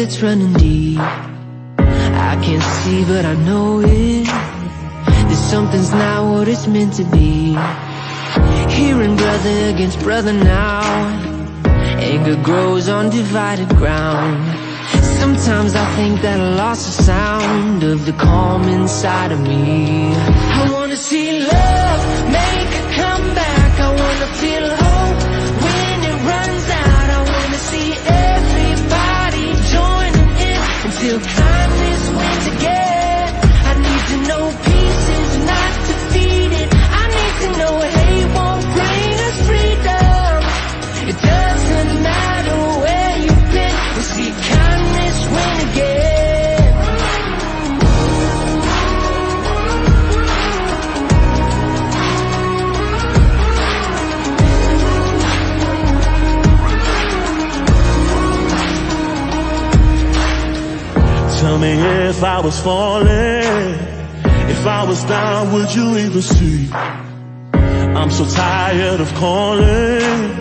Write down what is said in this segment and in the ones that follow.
that's running deep. I can't see, but I know it. That something's not what it's meant to be. Hearing brother against brother now. Anger grows on divided ground. Sometimes I think that I lost the sound of the calm inside of me. I wanna see love make a comeback. I wanna feel hope when it runs out. I wanna see everybody joining in until kindness wins again. I need to know peace is not defeated. I need to know hate won't bring us freedom. It doesn't matter where you've been, we'll see kindness win again. Tell me if I was falling, if I was down, would you even see? I'm so tired of calling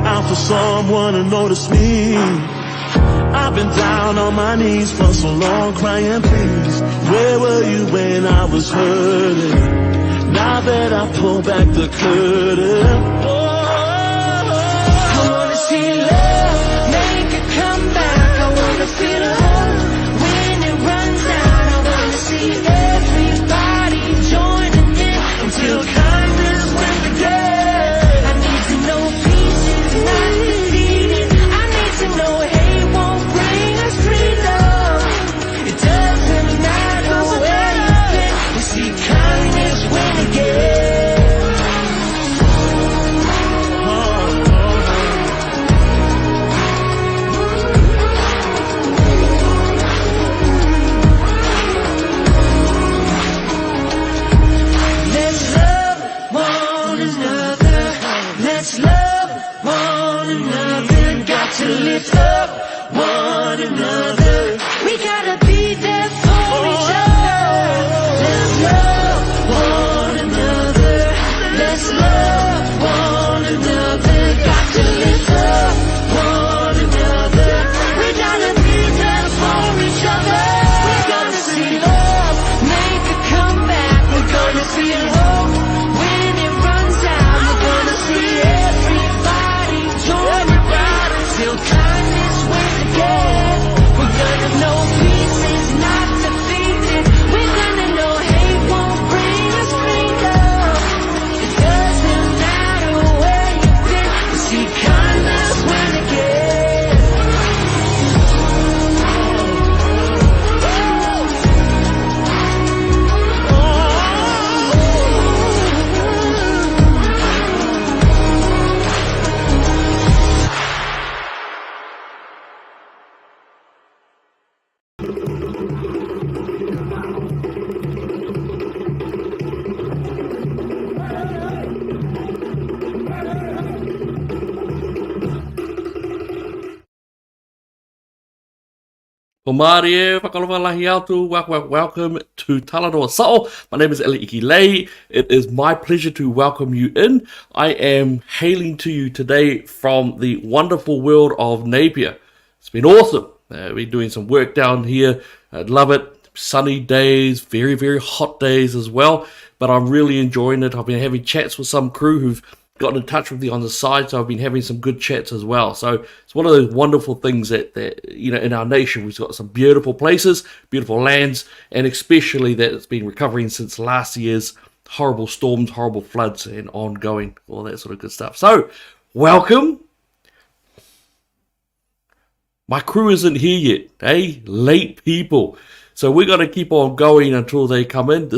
out for someone to notice me. I've been down on my knees for so long, crying please. Where were you when I was hurting? Now that I pull back the curtain, I wanna see love make a comeback. I wanna feel hope when it runs out. I wanna see everybody joining in until kindness wins again. I need to know peace is not defeated. I need to know hate won't bring us freedom. It doesn't matter where you've been, we see kindness win again. Let's love one another. Let's love one another. Got to lift up one another. We gotta be there for each other. Let's love one another. Let's love one another. Got to lift up one another. We gotta be there for each other. We're gonna see love make a comeback. We're gonna feel hope when it runs out. We're gonna see everybody join till kindness wins again. We're gonna know peace is not defeated. We're gonna know hate won't bring us freedom. It doesn't matter where you've been, we see kindness win again. Omarie, whakalawalahi atu, welcome to Talanoa Sa'o. My name is Eli Ikilei. It is my pleasure to welcome you in. I am hailing to you today from the wonderful world of Napier. It's been awesome. We're doing some work down here. I love it. Sunny days, very, very hot days as well. But I'm really enjoying it. I've been having chats with some crew who've gotten in touch with me on the side, so I've been having some good chats as well. So it's one of those wonderful things that you know, in our nation, we've got some beautiful places, beautiful lands, and especially that it's been recovering since last year's horrible storms, horrible floods, and ongoing, all that sort of good stuff. So, welcome. My crew isn't here yet, eh? Late people. So we're going to keep on going until they come in.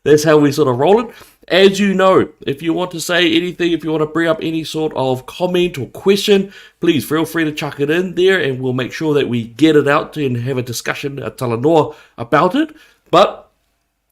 That's how we sort of roll it. As you know, if you want to say anything, if you want to bring up any sort of comment or question, please feel free to chuck it in there and we'll make sure that we get it out and have a discussion at Talanoa about it. But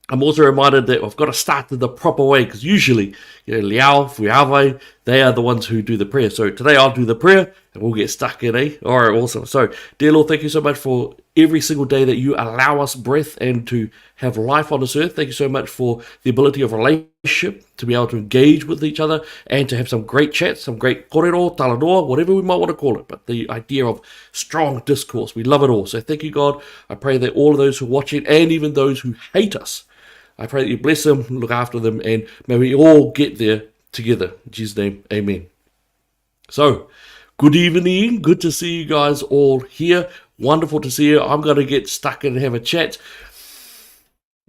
I'm also reminded that I've got to start it the proper way, because usually, Liao, Fuiawai, they are the ones who do the prayer. So today I'll do the prayer, and we'll get stuck in, eh? All right, awesome. So, dear Lord, thank you so much for every single day that you allow us breath and to have life on this earth. Thank you so much for the ability of relationship, to be able to engage with each other and to have some great chats, some great korero, talanoa, whatever we might want to call it. But the idea of strong discourse, we love it all. So thank you, God. I pray that all of those who are watching and even those who hate us, I pray that you bless them, look after them, and may we all get there together. In Jesus' name, amen. So, good evening. Good to see you guys all here. Wonderful to see you. I'm going to get stuck in and have a chat.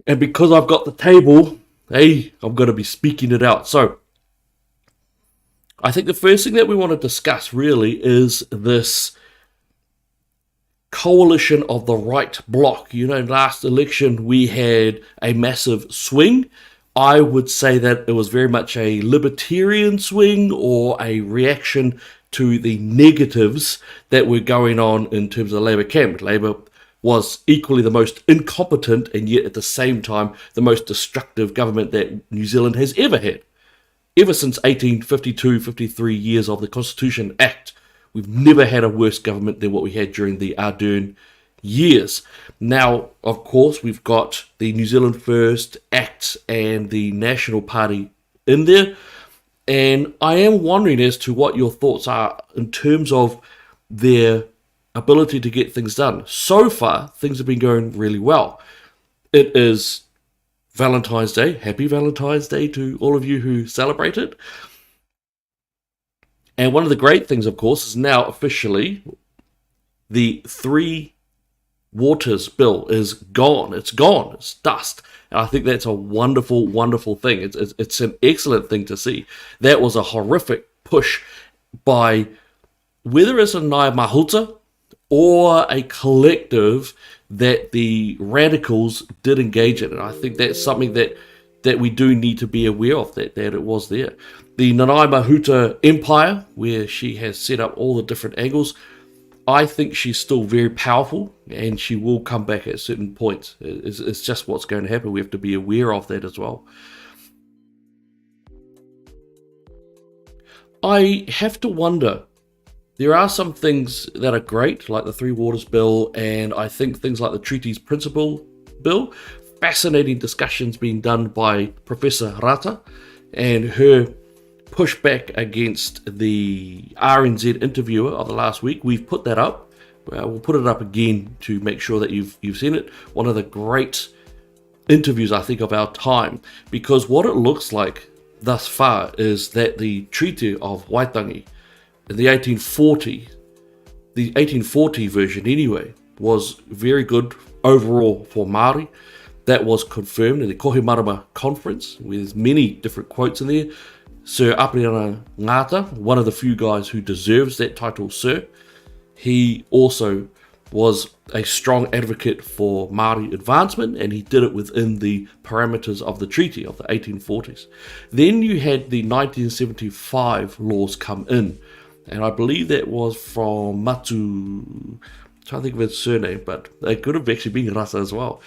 And because I've got the table, hey, I'm going to be speaking it out. So, I think the first thing that we want to discuss really is this coalition of the right bloc. You know, last election we had a massive swing. I would say that it was very much a libertarian swing or a reaction to the negatives that were going on in terms of the Labour camp. Labour was equally the most incompetent and yet at the same time the most destructive government that New Zealand has ever had. Ever since 1852, 53 years of the Constitution Act, we've never had a worse government than what we had during the Ardern years. Now, of course, we've got the New Zealand First Act and the National Party in there. And I am wondering as to what your thoughts are in terms of their ability to get things done. So far, things have been going really well. It is Valentine's Day. Happy Valentine's Day to all of you who celebrate it. And one of the great things, of course, is now officially the Three Waters bill is gone. It's gone. It's dust. And I think that's a wonderful, wonderful thing. It's an excellent thing to see. That was a horrific push by whether it's a Nai Mahuta or a collective that the radicals did engage in. And I think that's something that we do need to be aware of, that it was there. The Nanaima Huta Empire, where she has set up all the different angles, I think she's still very powerful and she will come back at certain points. It's just what's going to happen. We have to be aware of that as well. I have to wonder, there are some things that are great, like the Three Waters Bill, and I think things like the Treaties Principle Bill. Fascinating discussions being done by Professor Rata and her pushback against the RNZ interviewer of the last week. We've put that up. We'll put it up again to make sure that you've seen it. One of the great interviews, I think, of our time, because what it looks like thus far is that the Treaty of Waitangi in the 1840 version anyway, was very good overall for Māori. That was confirmed in the Kohimarama conference, with many different quotes in there. Sir Apirana Ngata, one of the few guys who deserves that title, Sir, he also was a strong advocate for Māori advancement, and he did it within the parameters of the treaty of the 1840s. Then you had the 1975 laws come in, and I believe that was from Matu, I'm trying to think of his surname, but it could have actually been Rasa as well.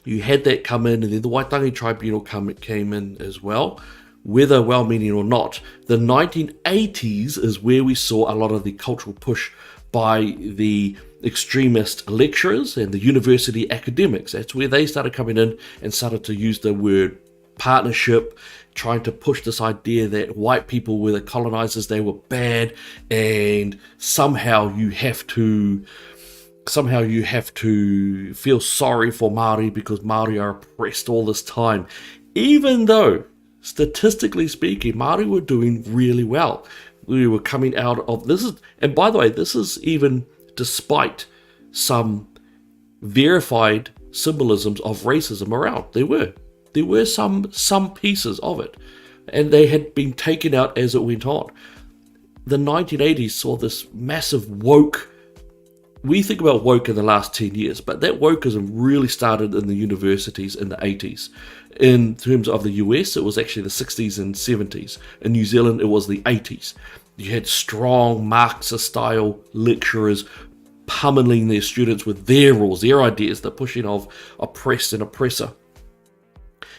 You had that come in, and then the Waitangi Tribunal came in as well. Whether well-meaning or not, the 1980s is where we saw a lot of the cultural push by the extremist lecturers and the university academics. That's where they started coming in and started to use the word partnership, trying to push this idea that white people were the colonizers, they were bad, and somehow you have to feel sorry for Māori because Māori are oppressed all this time. Even though, statistically speaking, Māori were doing really well. We were coming out of this, and by the way, this is even despite some verified symbolisms of racism around. There were some pieces of it, and they had been taken out as it went on. The 1980s saw this massive woke. We think about woke in the last 10 years, but that wokeism really started in the universities in the 80s. In terms of the US, it was actually the 60s and 70s. In New Zealand, it was the 80s. You had strong Marxist-style lecturers pummeling their students with their rules, their ideas, the pushing of oppressed and oppressor.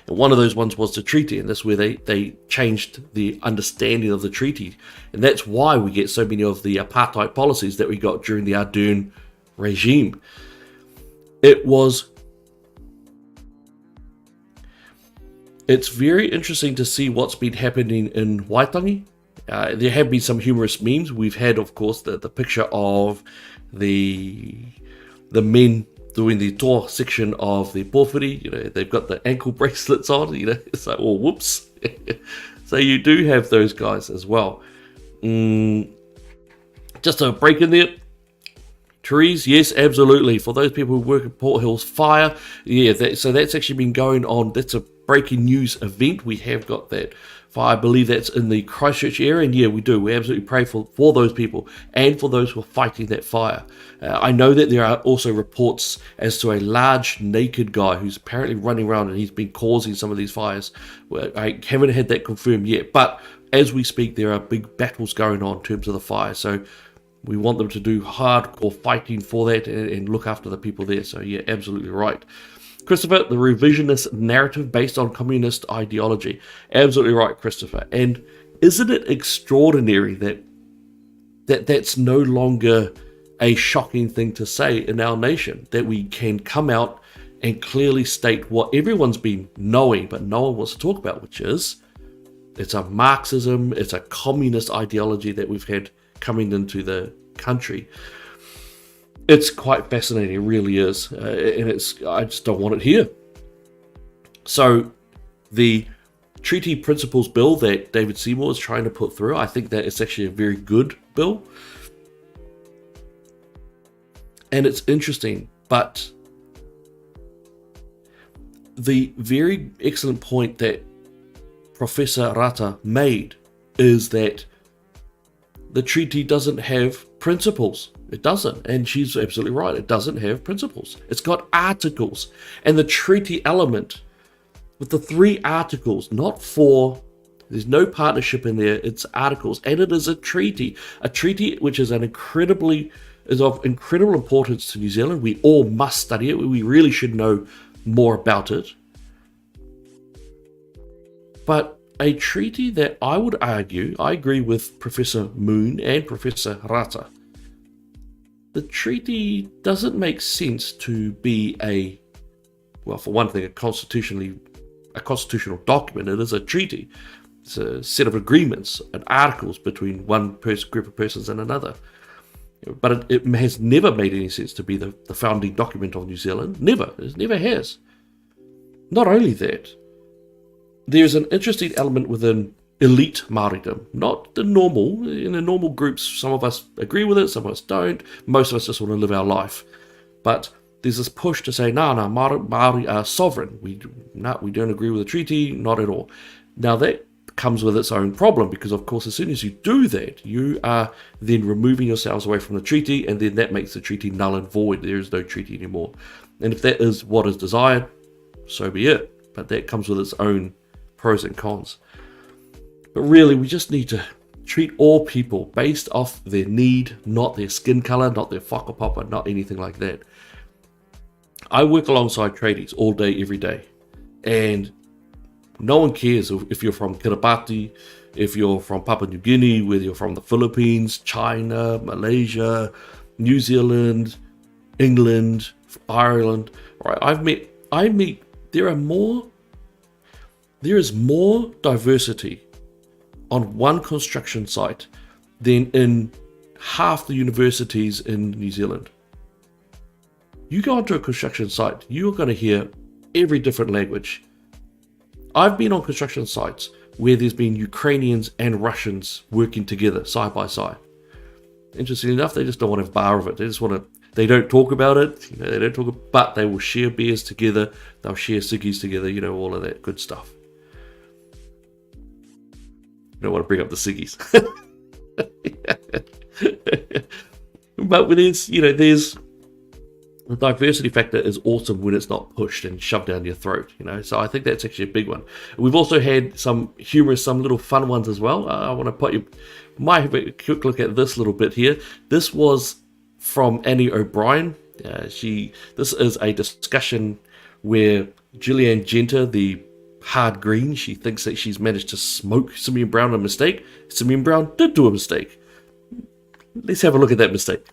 And one of those ones was the treaty, and that's where they changed the understanding of the treaty. And that's why we get so many of the apartheid policies that we got during the Ardern regime. It's very interesting to see what's been happening in Waitangi. There have been some humorous memes. We've had, of course, the picture of the men doing the tour section of the pōwhiri. You know, they've got the ankle bracelets on. You know, it's like, oh, whoops. So you do have those guys as well. Just a break in there. Trees, yes, absolutely. For those people who work at Port Hills Fire, yeah, so that's actually been going on. That's a breaking news event. We have got that fire. I believe that's in the Christchurch area, and yeah, we do. We absolutely pray for those people and for those who are fighting that fire. I know that there are also reports as to a large naked guy who's apparently running around and he's been causing some of these fires. I haven't had that confirmed yet, but as we speak, there are big battles going on in terms of the fire. So we want them to do hardcore fighting for that and look after the people there. So yeah, absolutely right. Christopher, the revisionist narrative based on communist ideology. Absolutely right, Christopher. And isn't it extraordinary that's no longer a shocking thing to say in our nation, that we can come out and clearly state what everyone's been knowing, but no one wants to talk about, which is it's a Marxism, it's a communist ideology that we've had coming into the country. It's quite fascinating, it really is, and I just don't want it here. So the treaty principles bill that David Seymour is trying to put through, I think that it's actually a very good bill, and it's interesting. But the very excellent point that Professor Rata made is that the treaty doesn't have principles. It doesn't. And she's absolutely right. It doesn't have principles. It's got articles. And the treaty element with the 3 articles, not 4, there's no partnership in there. It's articles. And it is a treaty. A treaty which is of incredible importance to New Zealand. We all must study it. We really should know more about it. But a treaty that I would argue, I agree with Professor Moon and Professor Rata, the treaty doesn't make sense to be for one thing, a constitutional document. It is a treaty. It's a set of agreements and articles between one group of persons and another. But it has never made any sense to be the founding document of New Zealand. Never. It never has. Not only that, there's an interesting element within elite Māoridom, not the normal. In the normal groups, some of us agree with it, some of us don't. Most of us just want to live our life. But there's this push to say, no, Māori are sovereign. We don't agree with the treaty, not at all. Now that comes with its own problem, because of course as soon as you do that, you are then removing yourselves away from the treaty, and then that makes the treaty null and void. There is no treaty anymore. And if that is what is desired, so be it. But that comes with its own pros and cons. But really, we just need to treat all people based off their need, not their skin color, not their whakapapa, not anything like that. I work alongside tradies all day, every day, and no one cares if you're from Kiribati, if you're from Papua New Guinea, whether you're from the Philippines, China, Malaysia, New Zealand, England, Ireland. Right? There is more diversity on one construction site than in half the universities in New Zealand. You go onto a construction site, you're going to hear every different language. I've been on construction sites where there's been Ukrainians and Russians working together side by side. Interestingly enough, they just don't want to have a bar of it. They don't talk about it, but they will share beers together, they'll share ciggies together, all of that good stuff. I don't want to bring up the ciggies. But there's the diversity factor is awesome when it's not pushed and shoved down your throat, So I think that's actually a big one. We've also had some humorous, some little fun ones as well. I want to might have a quick look at this little bit here. This was from Annie O'Brien. This is a discussion where Gillian Genter, the hard green. She thinks that she's managed to smoke Simeon Brown a mistake. Simeon Brown did do a mistake. Let's have a look at that mistake.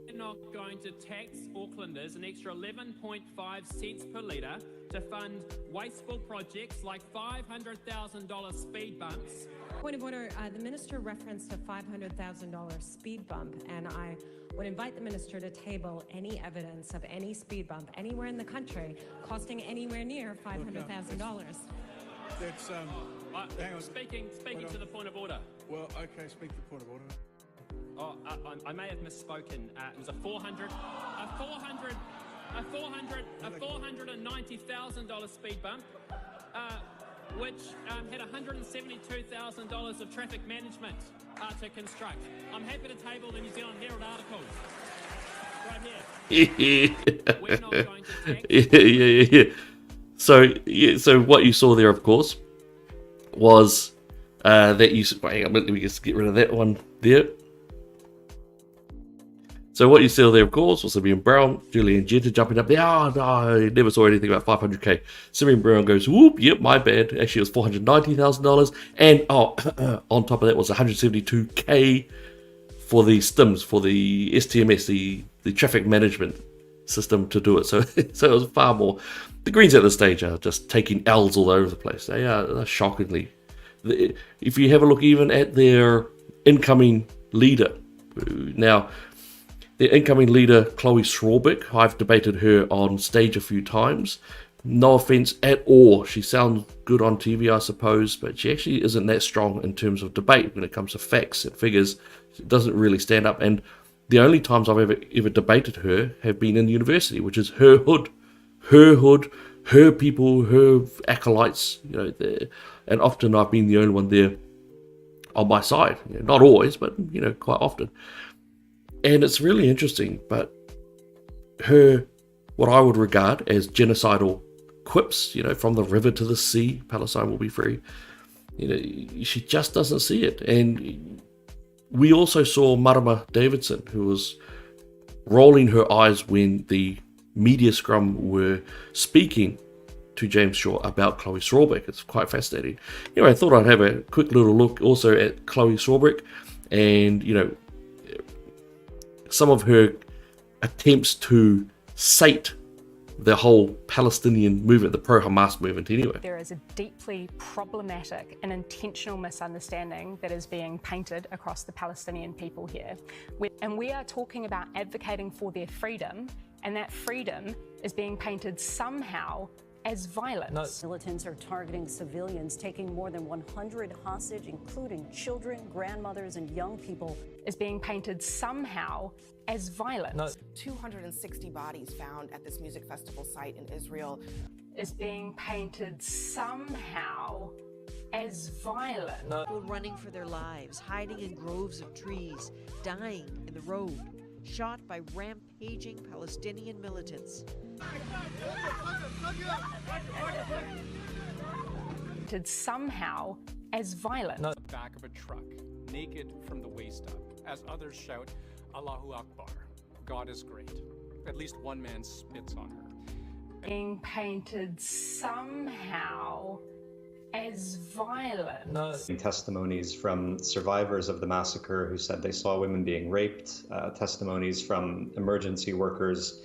We're not going to tax Aucklanders an extra 11.5 cents per litre to fund wasteful projects like $500,000 speed bumps. Point of order, the minister referenced a $500,000 speed bump, and I would invite the minister to table any evidence of any speed bump anywhere in the country costing anywhere near $500,000. That's, hang on. Speaking to the point of order. Well, okay, speak to the point of order. Oh, I may have misspoken. It was a $490,000 speed bump, which had $172,000 of traffic management to construct. I'm happy to table the New Zealand Herald articles right here. We're not going to tax. So what you saw there, of course, was that you. Hang on, let me just get rid of that one there. So what you saw there, of course, was Simeon Brown, Julian Jetta jumping up there. Oh, no, I never saw anything about 500k. Simeon Brown goes, whoop, yep, my bad. Actually, it was $490,000. And, on top of that was 172k for the STIMs, for the STMS, the traffic management system to do it. So, so it was far more. The Greens at this stage are just taking L's all over the place. They are shockingly. If you have a look even at their incoming leader, now, the incoming leader, Chloe Swarbrick, I've debated her on stage a few times. No offense at all. She sounds good on TV, I suppose, but she actually isn't that strong in terms of debate when it comes to facts and figures. It doesn't really stand up. And the only times I've ever debated her have been in university, which is her hood, her people, her acolytes. You know, and often I've been the only one there on my side. You know, not always, but quite often. And it's really interesting, but her, what I would regard as genocidal quips, from the river to the sea, Palestine will be free, she just doesn't see it. And we also saw Marama Davidson, who was rolling her eyes when the media scrum were speaking to James Shaw about Chloe Swarbrick. It's quite fascinating. I thought I'd have a quick little look also at Chloe Swarbrick and, some of her attempts to sate the whole Palestinian movement, the pro-Hamas movement anyway. There is a deeply problematic and intentional misunderstanding that is being painted across the Palestinian people here. And we are talking about advocating for their freedom, and that freedom is being painted somehow as violence. Militants are targeting civilians, taking more than 100 hostage, including children, grandmothers, and young people. Is being painted somehow as violence. 260 bodies found at this music festival site in Israel. Is being painted somehow as violent. People running for their lives, hiding in groves of trees, dying in the road, shot by rampaging Palestinian militants. Somehow as violent. Back of a truck, naked from the waist up, as others shout, Allahu Akbar, God is great. At least one man spits on her. Being painted somehow as violent. Testimonies from survivors of the massacre who said they saw women being raped, testimonies from emergency workers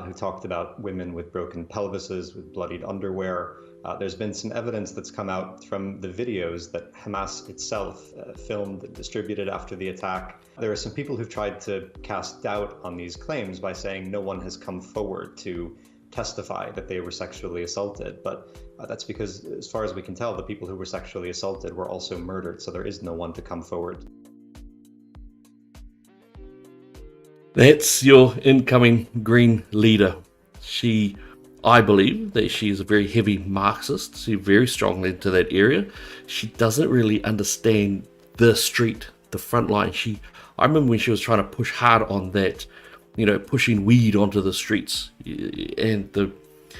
who talked about women with broken pelvises, with bloodied underwear. There's been some evidence that's come out from the videos that Hamas itself filmed and distributed after the attack. There are some people who've tried to cast doubt on these claims by saying no one has come forward to testify that they were sexually assaulted. But that's because, as far as we can tell, the people who were sexually assaulted were also murdered, so there is no one to come forward. That's your incoming Green leader. I believe that she is a very heavy Marxist. She's very strongly into that area. She doesn't really understand the street, the front line. I remember when she was trying to push hard on that, pushing weed onto the streets, and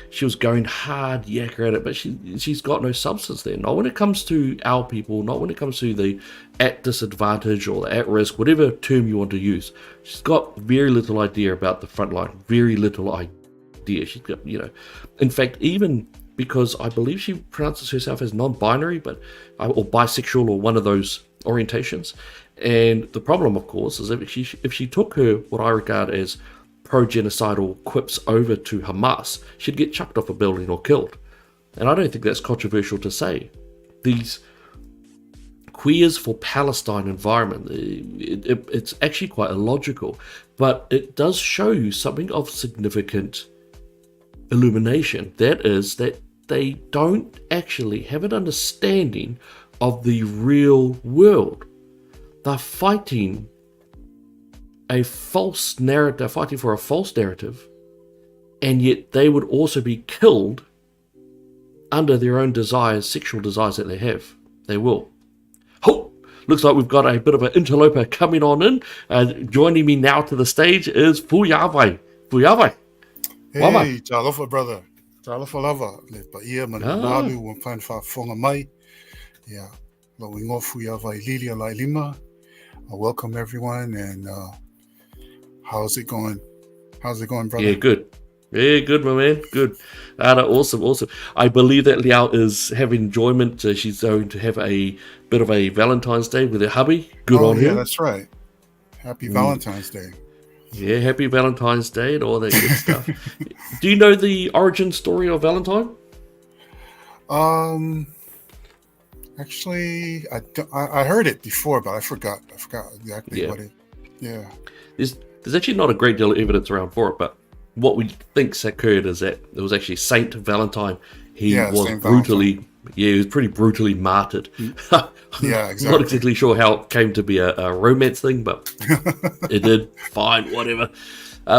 she was going hard yakka at it, but she's got no substance there. Not when it comes to our people, not when it comes to the at disadvantage or the at risk, whatever term you want to use. She's got very little idea about the front line, very little idea. She's got, in fact, even because I believe she pronounces herself as non-binary, but or bisexual, or one of those orientations. And the problem, of course, is if she took her what I regard as pro-genocidal quips over to Hamas, she'd get chucked off a building or killed. And I don't think that's controversial to say. These Queers for Palestine environment, it's actually quite illogical, but it does show you something of significant illumination. That is that they don't actually have an understanding of the real world. They're fighting a false narrative, they're fighting for a false narrative, and yet they would also be killed under their own desires, sexual desires that they have. They will. Oh, looks like we've got a bit of an interloper coming on in. Joining me now to the stage is Fuyawai. Fuyawai. Hey, talofa brother. Talofa lava. Le paia mananalu wampan fa fonga mai. Yeah. Lo ingo Fuyawai lilia lai lima. Welcome everyone, and how's it going? How's it going, brother? Yeah, good. Yeah, good, my man. Good. Awesome. I believe that Liao is having enjoyment. She's going to have a bit of a Valentine's Day with her hubby. Good on her. Yeah, that's right. Happy Valentine's Day. Yeah, happy Valentine's Day and all that good stuff. Do you know the origin story of Valentine? Actually, I heard it before, but I forgot exactly what it. Yeah. There's actually not a great deal of evidence around for it, but what we think's occurred is that it was actually Saint Valentine. He was pretty brutally martyred. Yeah, exactly. Not exactly sure how it came to be a romance thing, but it did. Fine, whatever.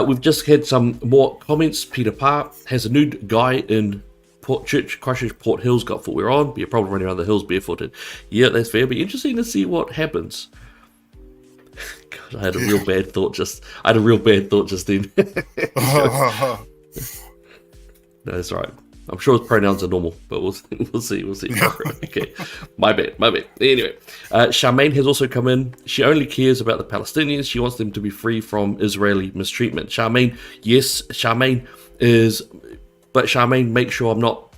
We've just had some more comments. Peter Parr has a nude guy in Christchurch, Port Hills, got footwear on. Be a problem running around the hills barefooted. Yeah, that's fair. Be interesting to see what happens. God, I had a real bad thought just then. No, that's right. I'm sure his pronouns are normal, but we'll see. Okay, my bad. Anyway, Charmaine has also come in. She only cares about the Palestinians. She wants them to be free from Israeli mistreatment. Charmaine, yes, Charmaine, make sure I'm not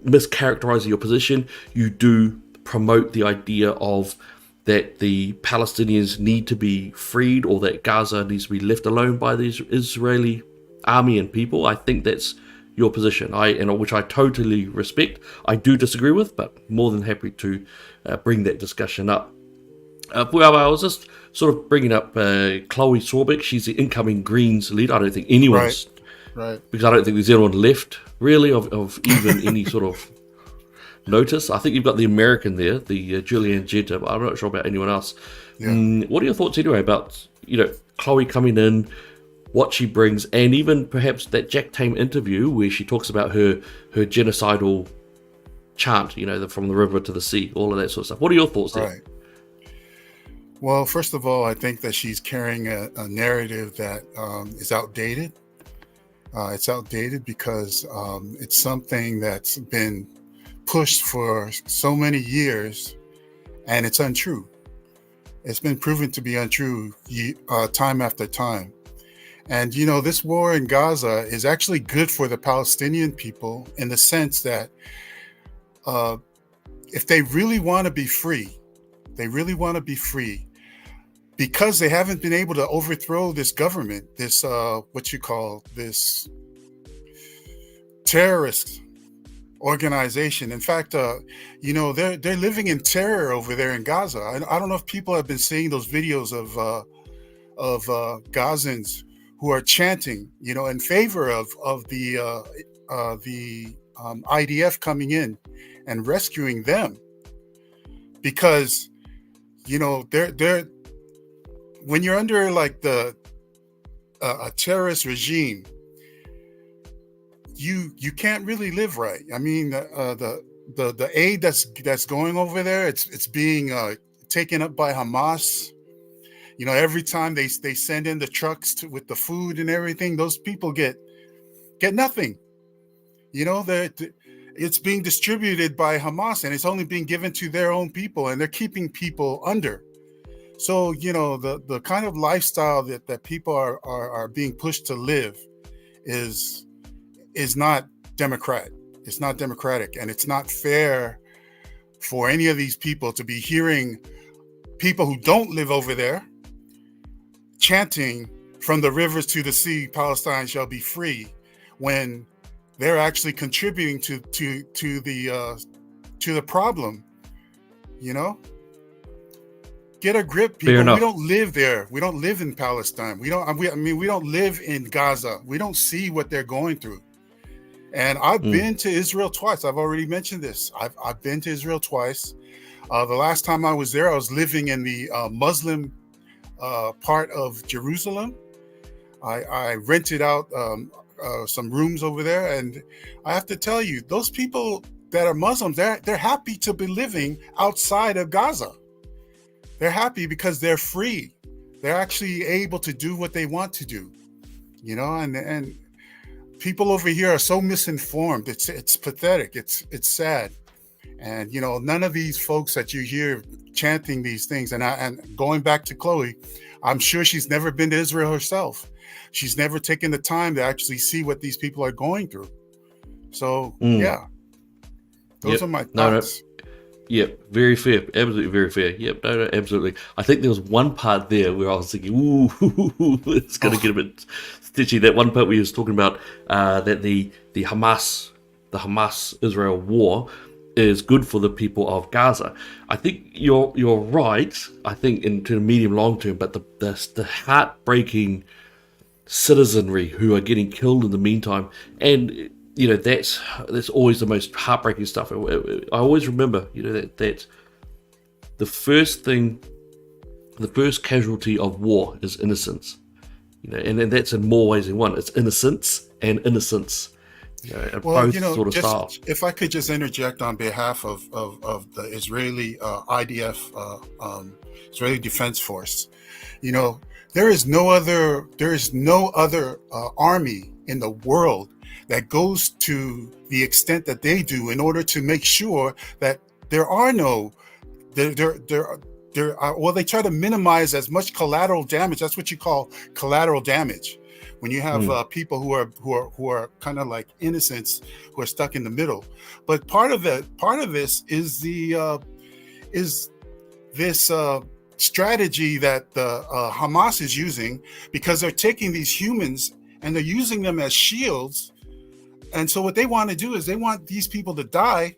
mischaracterizing your position. You do promote the idea of that the Palestinians need to be freed, or that Gaza needs to be left alone by the Israeli army and people. I think that's your position, which I totally respect. I do disagree with, but more than happy to bring that discussion up. I was just sort of bringing up Chloe Sorbeck. She's the incoming Greens leader. I don't think anyone's... Right. Because I don't think there's anyone left, really, of even any sort of notice. I think you've got the American there, the Julianne Jetta, but I'm not sure about anyone else. Yeah. What are your thoughts anyway about, Chloe coming in, what she brings, and even perhaps that Jack Tame interview where she talks about her genocidal chant, from the river to the sea, all of that sort of stuff. What are your thoughts there? Right. Well, first of all, I think that she's carrying a narrative that is outdated. It's outdated because it's something that's been pushed for so many years, and it's untrue. It's been proven to be untrue time after time. And, this war in Gaza is actually good for the Palestinian people in the sense that if they really want to be free, because they haven't been able to overthrow this government, this this terrorist organization. In fact, they're living in terror over there in Gaza. I don't know if people have been seeing those videos of Gazans who are chanting, in favor of the IDF coming in and rescuing them, because they're when you're under like a terrorist regime, you can't really live right. I mean, the aid that's going over there, it's being taken up by Hamas. Every time they send in the trucks with the food and everything, those people get nothing. It's being distributed by Hamas, and it's only being given to their own people, and they're keeping people under. So, the kind of lifestyle that people are being pushed to live is not democratic. It's not democratic, and it's not fair for any of these people to be hearing people who don't live over there chanting from the rivers to the sea, Palestine shall be free, when they're actually contributing to the problem. You know, get a grip, people. We don't live there. We don't live in Palestine. We don't live in Gaza. We don't see what they're going through. And I've been to Israel twice. I've already mentioned this. I've been to Israel twice. The last time I was there, I was living in the Muslim part of Jerusalem. I rented out some rooms over there, and I have to tell you, those people that are Muslims, they're happy to be living outside of Gaza. They're happy because they're free. They're actually able to do what they want to do, you know. And people over here are so misinformed. It's pathetic. It's sad. And you know, none of these folks that you hear chanting these things. And going back to Chloe, I'm sure she's never been to Israel herself. She's never taken the time to actually see what these people are going through. So yeah, those are my thoughts. Yep, very fair, absolutely very fair. Yep, no, absolutely. I think there was one part there where I was thinking, ooh, it's going to get a bit stitchy. That one part where he was talking about that the Hamas-Israel war is good for the people of Gaza. I think you're right. I think into the medium long term, but the heartbreaking citizenry who are getting killed in the meantime, and you know, that's always the most heartbreaking stuff. I always remember, you know, that the first casualty of war is innocence. You know, and that's in more ways than one. It's innocence and innocence. You know, well, both you know, sort of styles. If I could just interject on behalf of the Israeli IDF, Israeli Defense Force, you know, there is no other army in the world that goes to the extent that they do in order to make sure that there are no, they try to minimize as much collateral damage. That's what you call collateral damage. When you have people who are kind of like innocents who are stuck in the middle. But part of this is this strategy that the Hamas is using, because they're taking these humans and they're using them as shields. And so what they want to do is they want these people to die,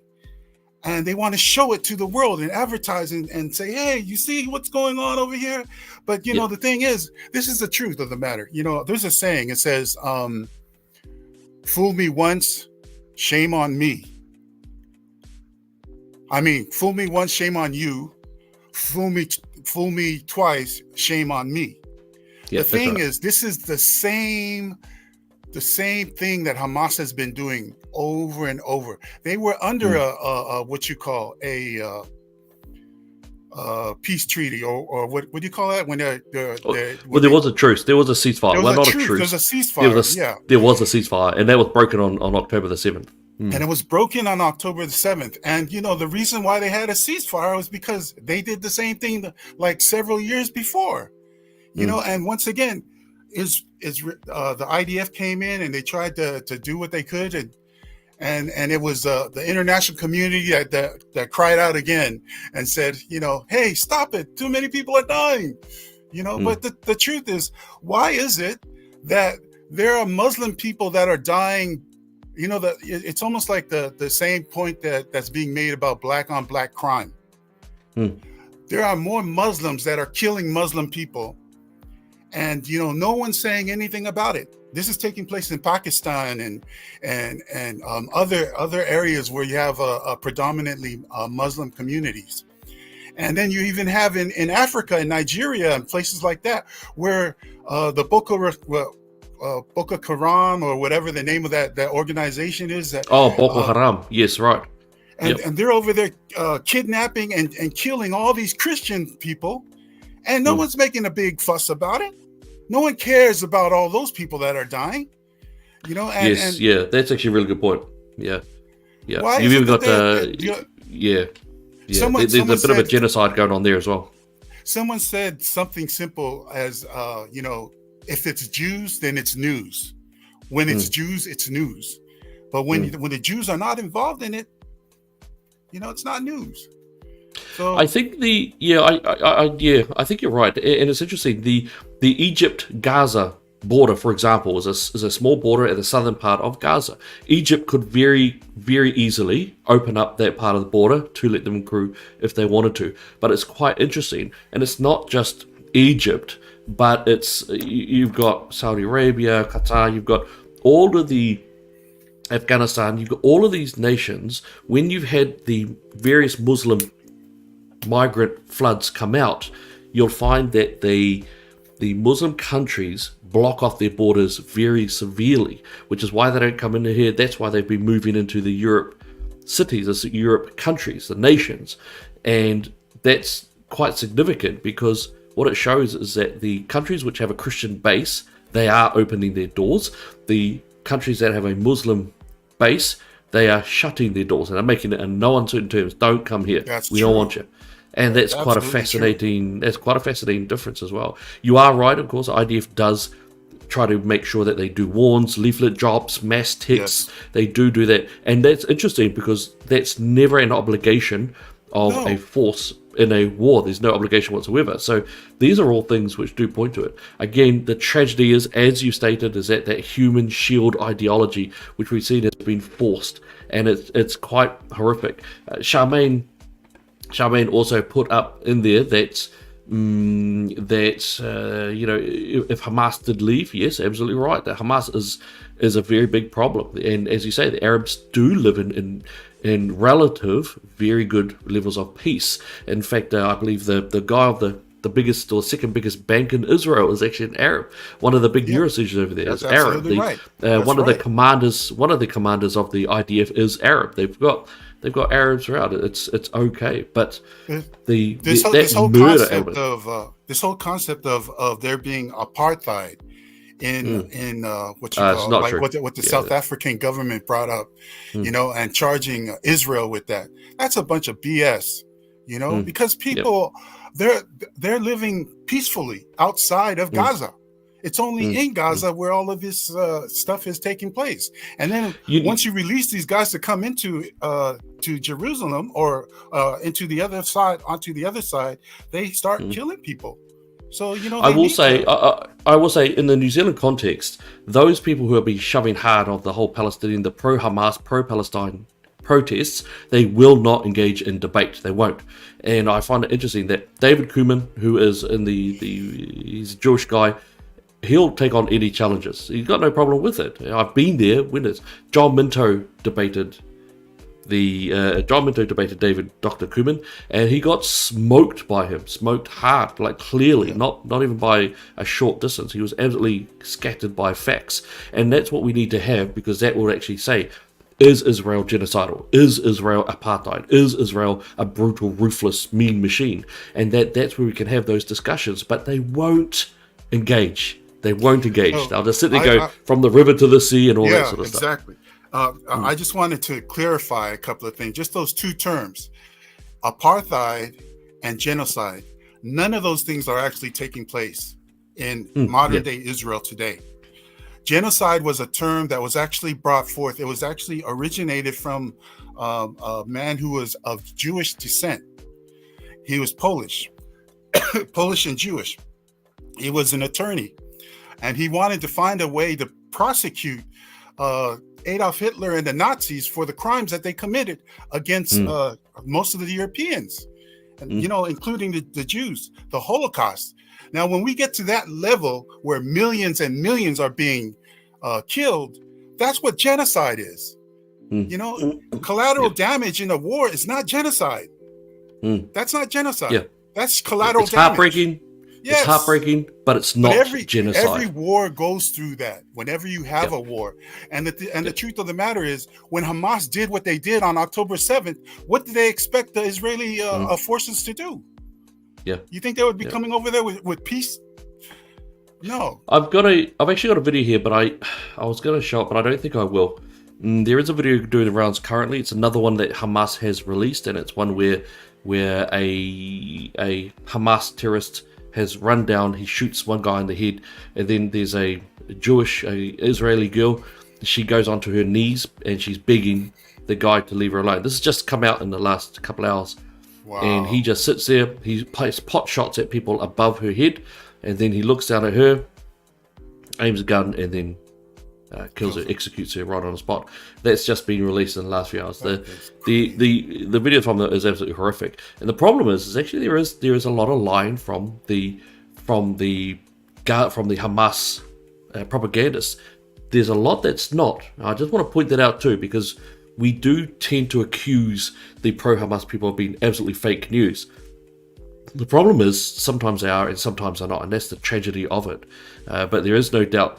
and they want to show it to the world and advertise and say, hey, you see what's going on over here? But, you know, the thing is, this is the truth of the matter. You know, there's a saying, it says, fool me once, shame on me. I mean, fool me once, shame on you. Fool me twice, shame on me. The thing is, this is the same thing that Hamas has been doing over and over. They were under a what you call a peace treaty, or what do you call that? When there was a truce. There was a ceasefire. There was a truce. There was a ceasefire. There was a ceasefire, and that was broken on October the 7th. And it was broken on October the 7th. And, you know, the reason why they had a ceasefire was because they did the same thing like several years before. You know, and once again, the IDF came in and they tried to do what they could, and it was the international community that cried out again and said, you know, hey, stop it! Too many people are dying. You know, but the truth is, why is it that there are Muslim people that are dying? You know, that it's almost like the same point that's being made about black on black crime. There are more Muslims that are killing Muslim people. And, you know, no one's saying anything about it. This is taking place in Pakistan and other areas where you have predominantly Muslim communities. And then you even have in Africa and Nigeria and places like that where the Boko Haram, or whatever the name of that organization is. Boko Haram. Yes, right. And they're over there kidnapping and killing all these Christian people. And no one's making a big fuss about it. No one cares about all those people that are dying, you know. That's actually a really good point. Yeah. Why You've even got there's a bit of a genocide going on there as well. Someone said something simple as, you know, if it's Jews, then it's news. When it's Jews, it's news. But when the Jews are not involved in it, it's not news. So I think I think you're right, and it's interesting. The Egypt-Gaza border, for example, is a small border at the southern part of Gaza. Egypt could very, very easily open up that part of the border to let them through if they wanted to. But it's quite interesting, and it's not just Egypt, but you've got Saudi Arabia, Qatar, you've got all of the Afghanistan, you've got all of these nations. When you've had the various Muslim migrant floods come out, you'll find that the Muslim countries block off their borders very severely, which is why they don't come into here. That's why they've been moving into the Europe cities, the Europe countries, the nations, and that's quite significant because what it shows is that the countries which have a Christian base, they are opening their doors. The countries that have a Muslim base, they are shutting their doors and are making it in no uncertain terms. Don't come here. We don't want you. And that's quite a fascinating. That's quite a fascinating difference as well. You are right, of course. IDF does try to make sure that they do warns, leaflet drops, mass texts. Yes. They do that, and that's interesting because that's never an obligation of a force in a war. There's no obligation whatsoever. So these are all things which do point to it. Again, the tragedy is, as you stated, is that human shield ideology, which we've seen has been forced, and it's quite horrific. Charmaine also put up in there that if Hamas did leave, yes, absolutely right. That Hamas is a very big problem, and as you say, the Arabs do live in relative very good levels of peace. In fact, I believe the guy of the biggest or second biggest bank in Israel is actually an Arab. One of the big neurosurgeons over there is Arab. One of the commanders of the IDF is Arab. They've got Arabs around. It's okay, but this whole concept of there being apartheid in what you call like what the South African government brought up, and charging Israel with that. That's a bunch of BS, because people they're living peacefully outside of Gaza. It's only in Gaza where all of this stuff is taking place. And then once you release these guys to come into to Jerusalem or onto the other side, they start killing people. So I will say in the New Zealand context, those people who have been shoving hard of the whole Palestinian, the pro-Hamas, pro-Palestine protests, they will not engage in debate. They won't. And I find it interesting that David Kuman, who is in he's a Jewish guy, he'll take on any challenges. He's got no problem with it. I've been there when John Minto debated David Dr. Kuman, and he got smoked by him, smoked hard, like clearly, not even by a short distance. He was absolutely scattered by facts, and that's what we need to have, because that will actually say, is Israel genocidal? Is Israel apartheid? Is Israel a brutal, ruthless, mean machine? And that's where we can have those discussions, but they won't engage. They won't engage. They'll just sit there and go from the river to the sea and all that sort of stuff. Exactly. I just wanted to clarify a couple of things. Just those two terms, apartheid and genocide. None of those things are actually taking place in modern day Israel today. Genocide was a term that was actually brought forth. It was actually originated from a man who was of Jewish descent. He was Polish, Polish and Jewish. He was an attorney, and he wanted to find a way to prosecute Adolf Hitler and the Nazis for the crimes that they committed against most of the Europeans, and, including the Jews, the Holocaust. Now, when we get to that level where millions and millions are being killed, that's what genocide is. Collateral damage in a war is not genocide. That's not genocide. That's collateral damage. Heartbreaking. Yes. It's heartbreaking, but it's not genocide. Every war goes through that. Whenever you have a war, and the truth of the matter is, when Hamas did what they did on October 7th, what did they expect the Israeli forces to do? Yeah, you think they would be coming over there with peace? No. I've actually got a video here, but I was going to show it, but I don't think I will. There is a video doing the rounds currently. It's another one that Hamas has released, and it's one where a Hamas terrorist has run down. He shoots one guy in the head, and then there's a Israeli girl she goes onto her knees and she's begging the guy to leave her alone. This has just come out in the last couple hours. Wow. And he just sits there, he plays pot shots at people above her head, and then he looks down at her, aims a gun, and then kills her, executes her right on the spot. That's just been released in the last few hours. The video from that is absolutely horrific. And the problem is actually there is a lot of lying from the Hamas propagandists. There's a lot that's not. I just want to point that out too, because we do tend to accuse the pro-Hamas people of being absolutely fake news. The problem is sometimes they are and sometimes they're not, and that's the tragedy of it. But there is no doubt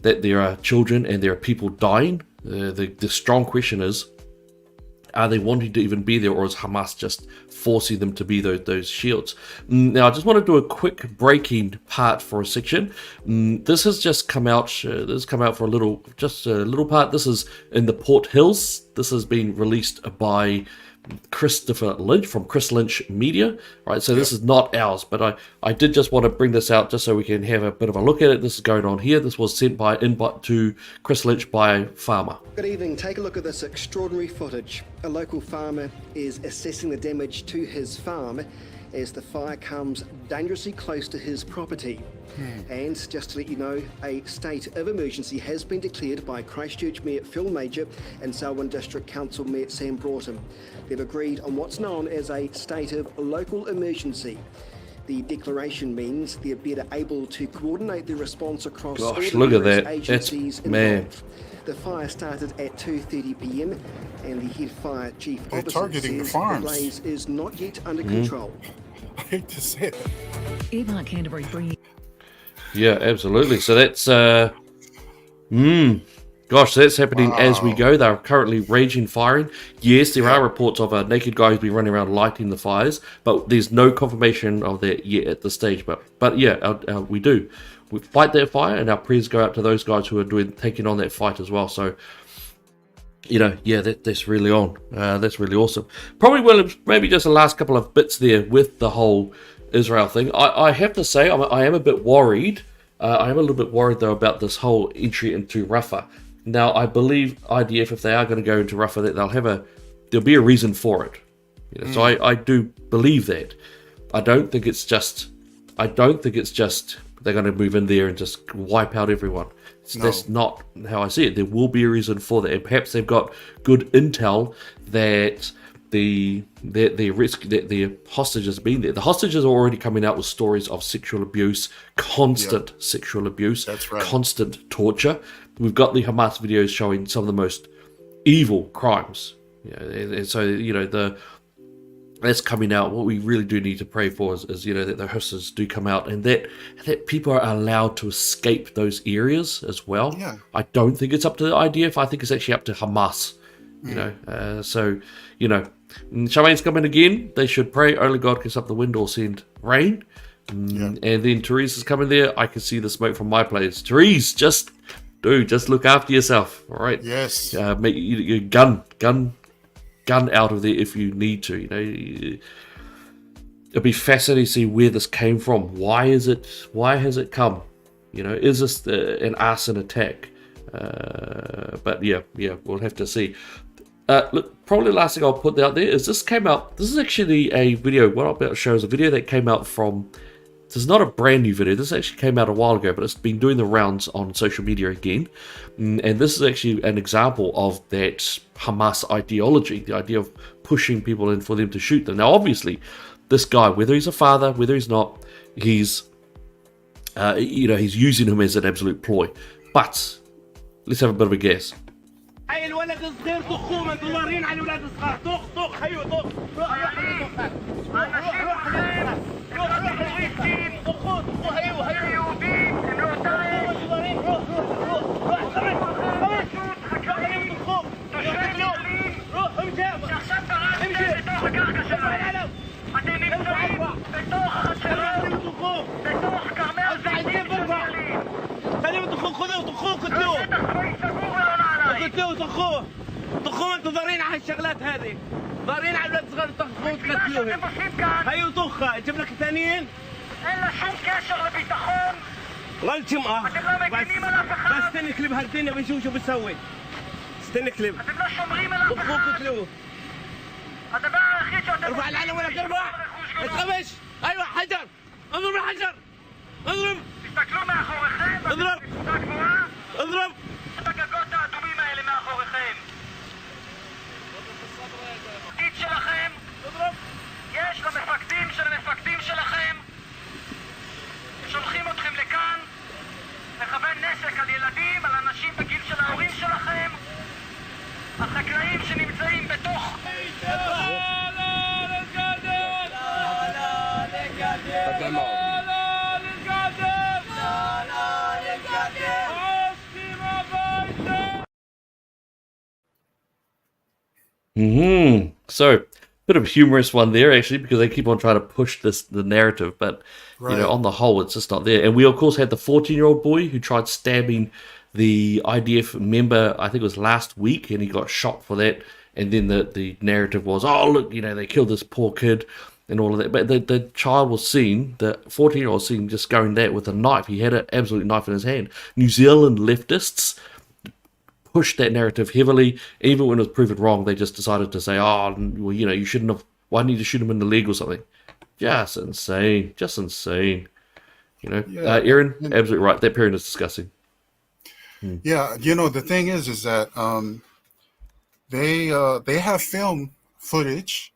that there are children and there are people dying. The strong question is, are they wanting to even be there, or is Hamas just forcing them to be those shields? Now, I just want to do a quick breaking part for a section. This has just come out. This has come out for a little part. This is in the Port Hills. This has been released by Christopher Lynch from Chris Lynch Media, right? So this is not ours, but I did just want to bring this out just so we can have a bit of a look at it. This is going on here. This was sent by invite to Chris Lynch by a farmer. Good evening. Take a look at this extraordinary footage. A local farmer is assessing the damage to his farm as the fire comes dangerously close to his property. And just to let you know, a state of emergency has been declared by Christchurch Mayor Phil Major and Selwyn District Council Mayor Sam Broughton. They've agreed on what's known as a state of local emergency. The declaration means they're better able to coordinate their response across all the look at that. agencies involved. The fire started at 2:30 p.m. and the head fire chief officer says the blaze is not yet under control. I hate to say it. Earmark Canterbury bringing. Yeah, absolutely. So that's gosh, that's happening as we go. They're currently raging firing. Yes, there are reports of a naked guy who's been running around lighting the fires, but there's no confirmation of that yet at this stage. But yeah, we do. We fight that fire, and our prayers go out to those guys who are taking on that fight as well. So, you know, yeah, that's really on. That's really awesome. Probably, well, maybe just the last couple of bits there with the whole Israel thing. I have to say, I am a bit worried. I am a little bit worried, though, about this whole entry into Rafah. Now, I believe IDF, if they are going to go into Rafah, that there'll be a reason for it. You know, so I do believe that. I don't think it's just they're going to move in there and just wipe out everyone. That's not how I see it. There will be a reason for that, and perhaps they've got good intel that the hostages have been there. The hostages are already coming out with stories of sexual abuse, constant sexual abuse, constant torture. We've got the Hamas videos showing some of the most evil crimes. And so, you know, that's coming out. What we really do need to pray for is you know, that the hostages do come out, and that people are allowed to escape those areas as well. Yeah. I don't think it's up to the IDF. I think it's actually up to Hamas. You know, so, you know, Charmaine's coming again. They should pray. Only God can stop the wind or send rain. And then Therese is coming there. I can see the smoke from my place. Therese, just look after yourself. All right. Yes. Make your gun out of there if you need to. You know, it'll be fascinating to see where this came from. Why has it come? You know, is this an arson attack? But yeah, we'll have to see. Look, probably the last thing I'll put out there is this came out. This is actually a video. What I'll be able to show is a video that came out from. This is not a brand new video. This actually came out a while ago, but it's been doing the rounds on social media again. And this is actually an example of that Hamas ideology, the idea of pushing people in for them to shoot them. Now, obviously, this guy, whether he's a father, whether he's not, he's using him as an absolute ploy. But let's have a bit of a guess. هاي الولد الصغير طخوه ما انتوا ضارين على الولاد الصغار طخ حيو طخ روح طخوه انتوا ضارين على هالشغلات هذه ضارين على الولاد الصغار طخوه تقتلوهم هيو طخه جيب لك ثانيين الا شو كان شغل بيتخون غلطي بس استني كليب هالدنيا بنشوف شو بتسوي. استني كليب. أنتم لا شمرين ولا فخام. كليب. هذا بقى أخي ارفع العلم ولا ترفع. اتخمش. أيوة حجر. اضرب الحجر. اضرب. تستكلوا מאחוריכם. اضرب. اضرب. את הגגות האדומים האלה מאחוריכם. התפקיד שלכם. اضرب. יש למפקדים של המפקדים שלכם. שולחים אתכם לכאן. לכוון נשק על ילדים, על אנשים בגיל של ההורים שלכם. החקלאים שנמצאים בתוך... So, bit of a humorous one there, actually, because they keep on trying to push the narrative, but you know, on the whole, it's just not there. And we, of course, had the 14-year-old boy who tried stabbing the IDF member, I think it was last week, and he got shot for that. And then the narrative was, oh, look, you know, they killed this poor kid and all of that. But the child was seen, the 14-year-old seen just going there with a knife. He had an absolute knife in his hand. New Zealand leftists pushed that narrative heavily. Even when it was proven wrong, they just decided to say, oh, well, you know, you shouldn't have, why didn't you just shoot him in the leg or something? Just insane. Just insane. You know, Aaron, absolutely right. That parent is disgusting. Yeah, you know, the thing is that they have film footage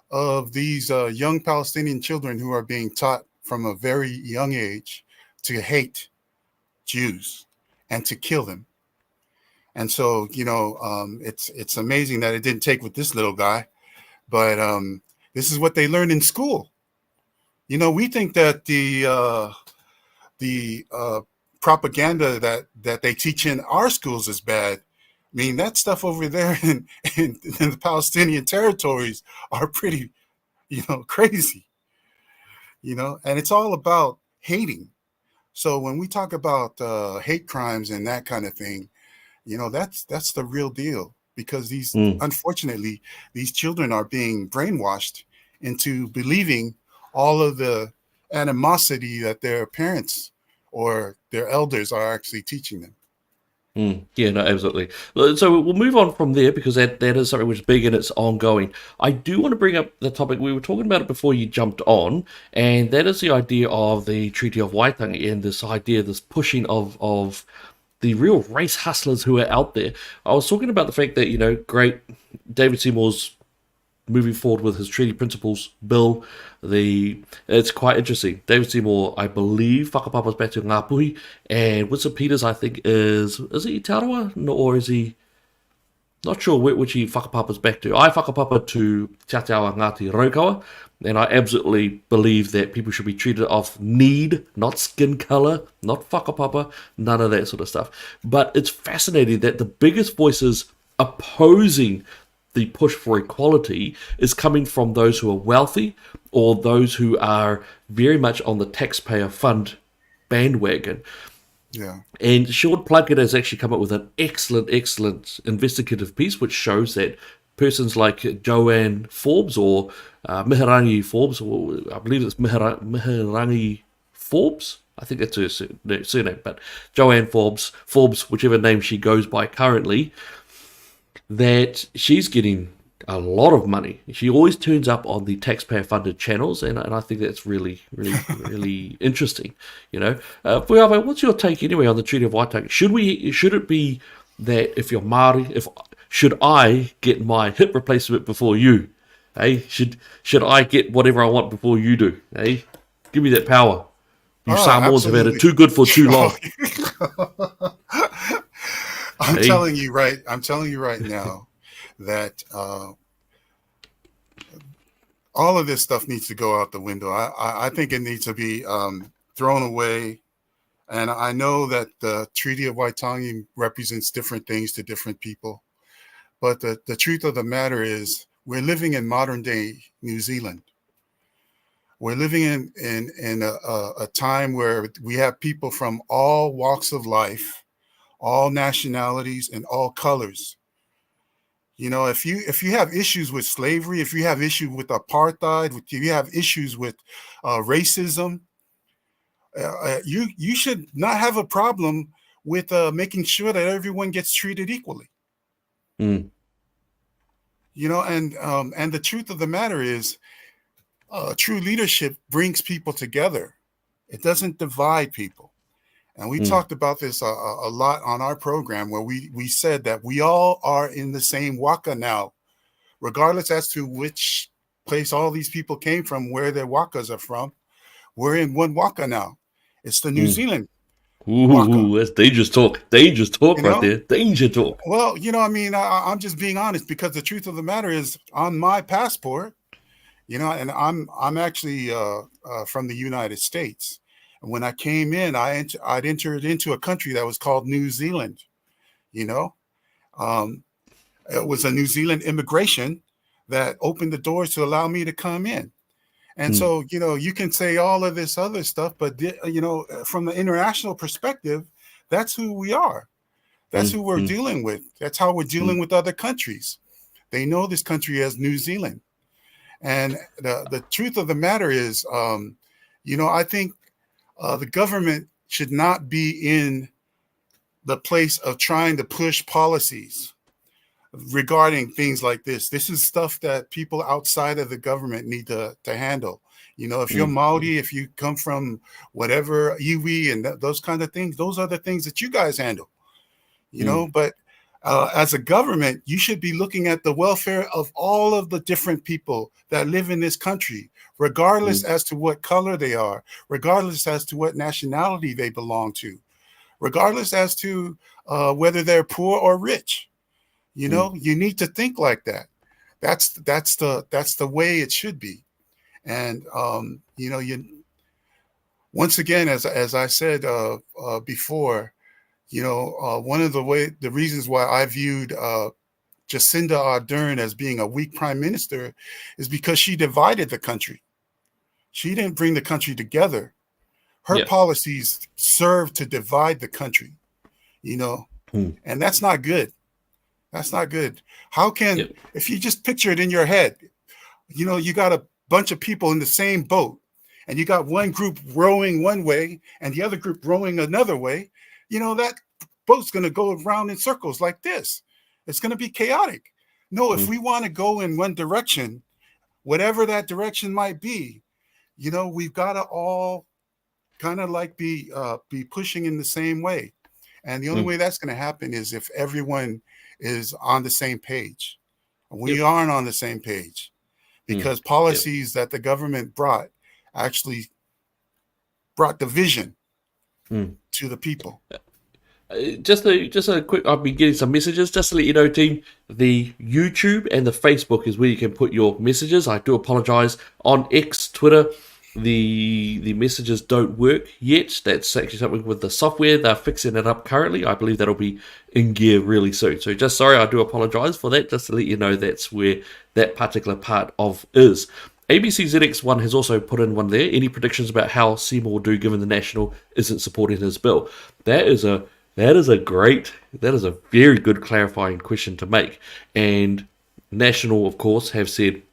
of these young Palestinian children who are being taught from a very young age to hate Jews and to kill them. And so, you know, it's amazing that it didn't take with this little guy, but this is what they learned in school. You know, we think that the propaganda that they teach in our schools is bad. I mean, that stuff over there in the Palestinian territories are pretty, you know, crazy, you know, and it's all about hating. So when we talk about hate crimes and that kind of thing, you know, that's the real deal, because these, unfortunately, these children are being brainwashed into believing all of the animosity that their parents or their elders are actually teaching them. Yeah, no, absolutely. So we'll move on from there, because that is something which is big and it's ongoing. I do want to bring up the topic, we were talking about it before you jumped on, and that is the idea of the Treaty of Waitangi and this idea, this pushing of the real race hustlers who are out there. I was talking about the fact that, you know, great, David Seymour's moving forward with his treaty principles bill. It's quite interesting. David Seymour, I believe, whakapapa's back to Ngāpuhi, and Winston Peters, I think, is he Talanoa? No, or is he... Not sure which he whakapapa's back to. I whakapapa to Te Aotearoa Ngāti Raukawa, and I absolutely believe that people should be treated off need, not skin colour, not whakapapa, none of that sort of stuff. But it's fascinating that the biggest voices opposing the push for equality is coming from those who are wealthy or those who are very much on the taxpayer fund bandwagon. Yeah. And Sean Plunkett has actually come up with an excellent investigative piece which shows that persons like Joanne Forbes or Miharangi Forbes, or I believe it's Miharangi Forbes, I think that's her surname, but Joanne Forbes, whichever name she goes by currently, that she's getting a lot of money. She always turns up on the taxpayer-funded channels, and I think that's really interesting. You know, Puiawa, what's your take anyway on the Treaty of Waitangi? Should it be that if you're Māori, should I get my hip replacement before you? Hey, should I get whatever I want before you do? Hey, give me that power. You Samoans have had it too good for too long. I'm telling you right now that all of this stuff needs to go out the window. I think it needs to be thrown away. And I know that the Treaty of Waitangi represents different things to different people. But the truth of the matter is we're living in modern day New Zealand. We're living in a time where we have people from all walks of life, all nationalities, and all colors. You know, if you have issues with slavery, if you have issues with apartheid, if you have issues with racism, you should not have a problem with making sure that everyone gets treated equally. Mm. You know, and the truth of the matter is, true leadership brings people together. It doesn't divide people. And we talked about this a lot on our program, where we said that we all are in the same waka now, regardless as to which place all these people came from, where their wakas are from. We're in one waka now. It's the New Zealand waka. Ooh, that's dangerous talk. Dangerous talk You right know? there. Danger talk. Well, you know, I mean, I'm just being honest, because the truth of the matter is, on my passport, you know, and I'm actually from the United States. And when I came in, I'd entered into a country that was called New Zealand. You know, it was a New Zealand immigration that opened the doors to allow me to come in. And so, you know, you can say all of this other stuff, but you know, from the international perspective, that's who we are. That's who we're dealing with. That's how we're dealing with other countries. They know this country as New Zealand. And the truth of the matter is, you know, I think the government should not be in the place of trying to push policies regarding things like this. This is stuff that people outside of the government need to handle. You know, if you're Maori, if you come from whatever iwi and those kind of things, those are the things that you guys handle. You know, but as a government, you should be looking at the welfare of all of the different people that live in this country, regardless as to what color they are, regardless as to what nationality they belong to, regardless as to whether they're poor or rich. You know, you need to think like that. That's the way it should be. And you know, once again, as I said before, you know, one of the reasons why I viewed Jacinda Ardern as being a weak prime minister is because she divided the country. She didn't bring the country together. Her policies served to divide the country, you know, and that's not good. That's not good. How can, if you just picture it in your head, you know, you got a bunch of people in the same boat, and you got one group rowing one way and the other group rowing another way, you know, that boat's going to go around in circles like this. It's going to be chaotic. No, if we want to go in one direction, whatever that direction might be, you know, we've got to all kind of like be pushing in the same way. And the only way that's going to happen is if everyone is on the same page. We aren't on the same page, because policies that the government brought actually brought division to the people. Just a quick, I've been getting some messages. Just to let you know, team, the YouTube and the Facebook is where you can put your messages. I do apologize. On X, Twitter, the messages don't work yet. That's actually something with the software. They're fixing it up currently. I believe that'll be in gear really soon. So just sorry, I do apologize for that. Just to let you know, that's where that particular part of is. ABCZX1 has also put in one there. Any predictions about how Seymour will do given the National isn't supporting his bill? That is a very good clarifying question to make. And National, of course, have said,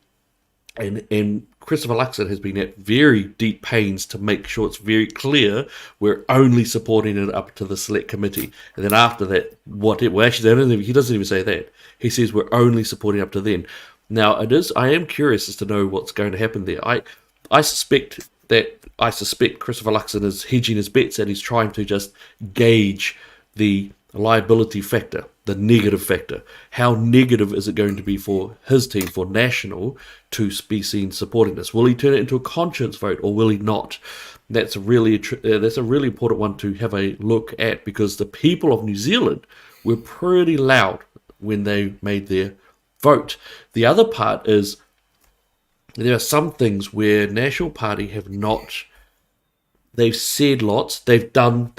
and Christopher Luxon has been at very deep pains to make sure it's very clear we're only supporting it up to the select committee. And then after that, he doesn't even say that. He says we're only supporting up to then. Now, I am curious as to know what's going to happen there. I suspect Christopher Luxon is hedging his bets, and he's trying to just gauge the liability factor, the negative factor. How negative is it going to be for his team, for National, to be seen supporting this? Will he turn it into a conscience vote, or will he not? That's a really important one to have a look at, because the people of New Zealand were pretty loud when they made their vote. The other part is there are some things where National Party have not. They've said lots. They've done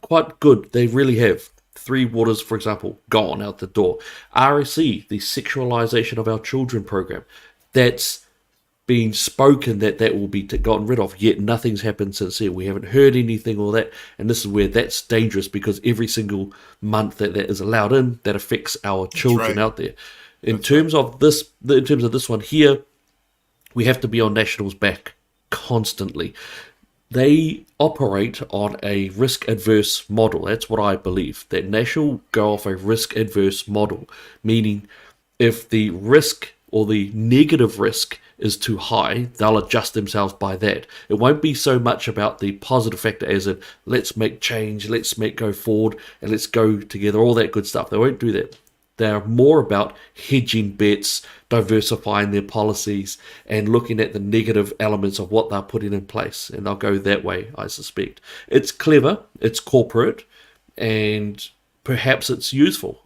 quite good. They really have. Three Waters, for example, gone out the door. RSE, the sexualisation of our children program, that's been spoken that will be gotten rid of. Yet nothing's happened since then. We haven't heard anything or that. And this is where that's dangerous, because every single month that is allowed in, that affects our children out there. In terms of this one here, we have to be on National's back constantly. they operate on a risk-adverse model. That's what I believe. That National go off a risk-adverse model, meaning if the risk or the negative risk is too high, they'll adjust themselves by that. It won't be so much about the positive factor as in, let's make change, let's make go forward, and let's go together, all that good stuff. They won't do that. They're more about hedging bets, diversifying their policies, and looking at the negative elements of what they're putting in place. And they'll go that way, I suspect. It's clever, it's corporate, and perhaps it's useful.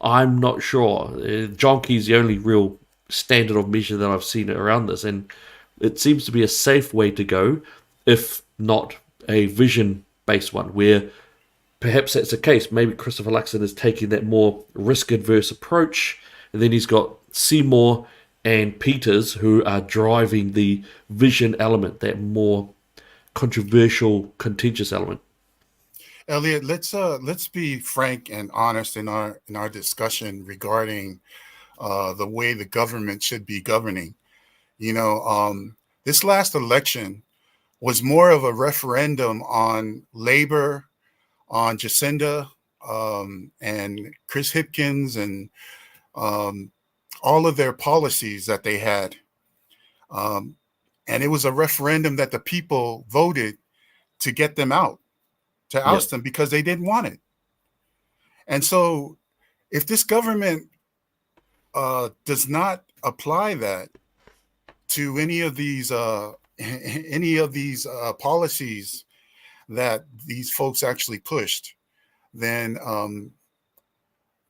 I'm not sure. Jonky's the only real standard of measure that I've seen around this, and it seems to be a safe way to go, if not a vision-based one, where perhaps that's the case. Maybe Christopher Luxon is taking that more risk-adverse approach, and then he's got Seymour and Peters who are driving the vision element, that more controversial, contentious element. Elliot, let's be frank and honest in our discussion regarding the way the government should be governing. This last election was more of a referendum on labor, on Jacinda and Chris Hipkins and all of their policies that they had. And it was a referendum that the people voted to get them out, to oust them because they didn't want it. And so if this government does not apply that to any of these policies that these folks actually pushed, then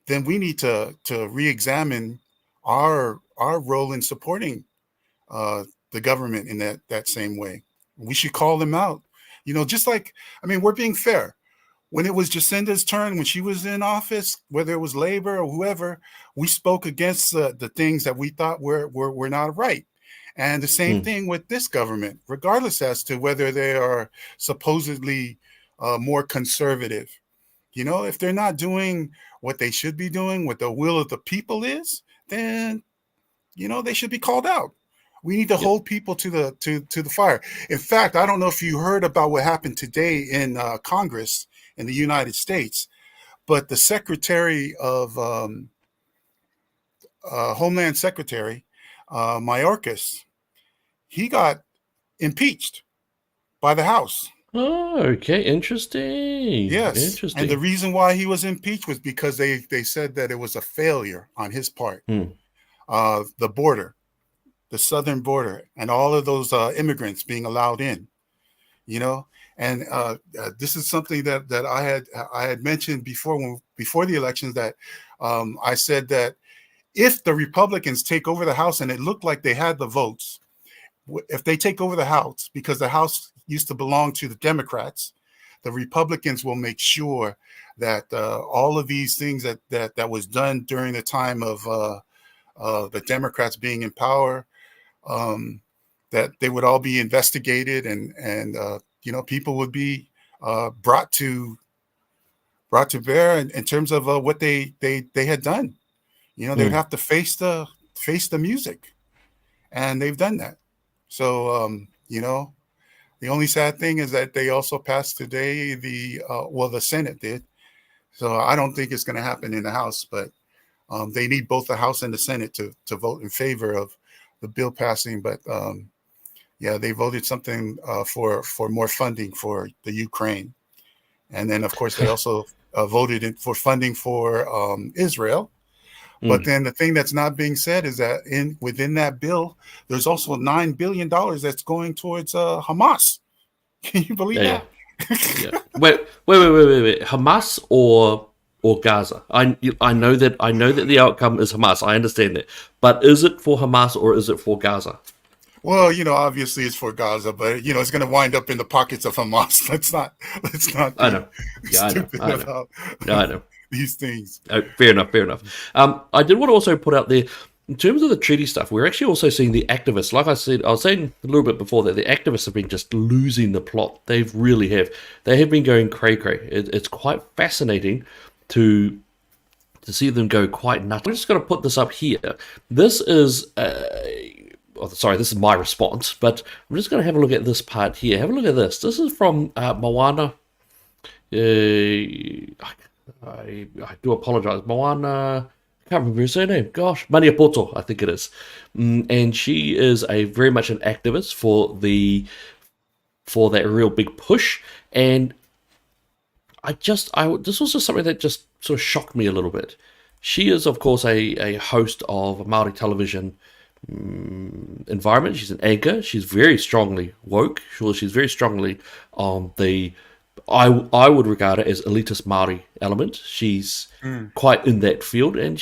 we need to re-examine our role in supporting the government in that same way. We should call them out. Just like, we're being fair. When it was Jacinda's turn, when she was in office, whether it was labor or whoever, we spoke against the things that we thought were not right. And the same thing with this government, regardless as to whether they are supposedly more conservative. If they're not doing what they should be doing, what the will of the people is, then, they should be called out. We need to hold people to the fire. In fact, I don't know if you heard about what happened today in Congress in the United States, but the Secretary of Homeland Secretary, Mayorkas, he got impeached by the House. Oh, okay. Interesting. Yes. Interesting. And the reason why he was impeached was because they said that it was a failure on his part. The border, the southern border, and all of those immigrants being allowed in, and this is something that I had mentioned before the elections, that I said that if the Republicans take over the House, and it looked like they had the votes, if they take over the House, because the House used to belong to the Democrats, the Republicans will make sure that all of these things that was done during the time of the Democrats being in power, that they would all be investigated, and people would be brought to bear in terms of what they had done. They would have to face the music, and they've done that. So the only sad thing is that they also passed today the Senate did. So I don't think it's going to happen in the House, but they need both the House and the Senate to vote in favor of the bill passing. But they voted something for more funding for the Ukraine. And then, of course, they also voted for funding for Israel. But then the thing that's not being said is that within that bill, there's also $9 billion that's going towards Hamas. Can you believe that? Yeah. Wait. Hamas or Gaza? I know that the outcome is Hamas. I understand that. But is it for Hamas or is it for Gaza? Well, obviously it's for Gaza, but it's going to wind up in the pockets of Hamas. Let's not. I know. Yeah, I know. These things. Oh, fair enough. I did want to also put out there, in terms of the treaty stuff, we're actually also seeing the activists. Like I was saying a little bit before that, the activists have been just losing the plot. They really have. They have been going cray-cray. It's quite fascinating to see them go quite nuts. I'm just going to put this up here. This is sorry, this is my response, but I'm just going to have a look at this part here. Have a look at this. This is from Moana. I do apologize. Moana, I can't remember her surname. Gosh, Maniapoto, I think it is. And she is very much an activist for that real big push. And this was just something that just sort of shocked me a little bit. She is, of course, a host of a Māori television environment. She's an anchor. She's very strongly woke. She's very strongly on the, I would regard it as elitist Māori element. She's quite in that field, and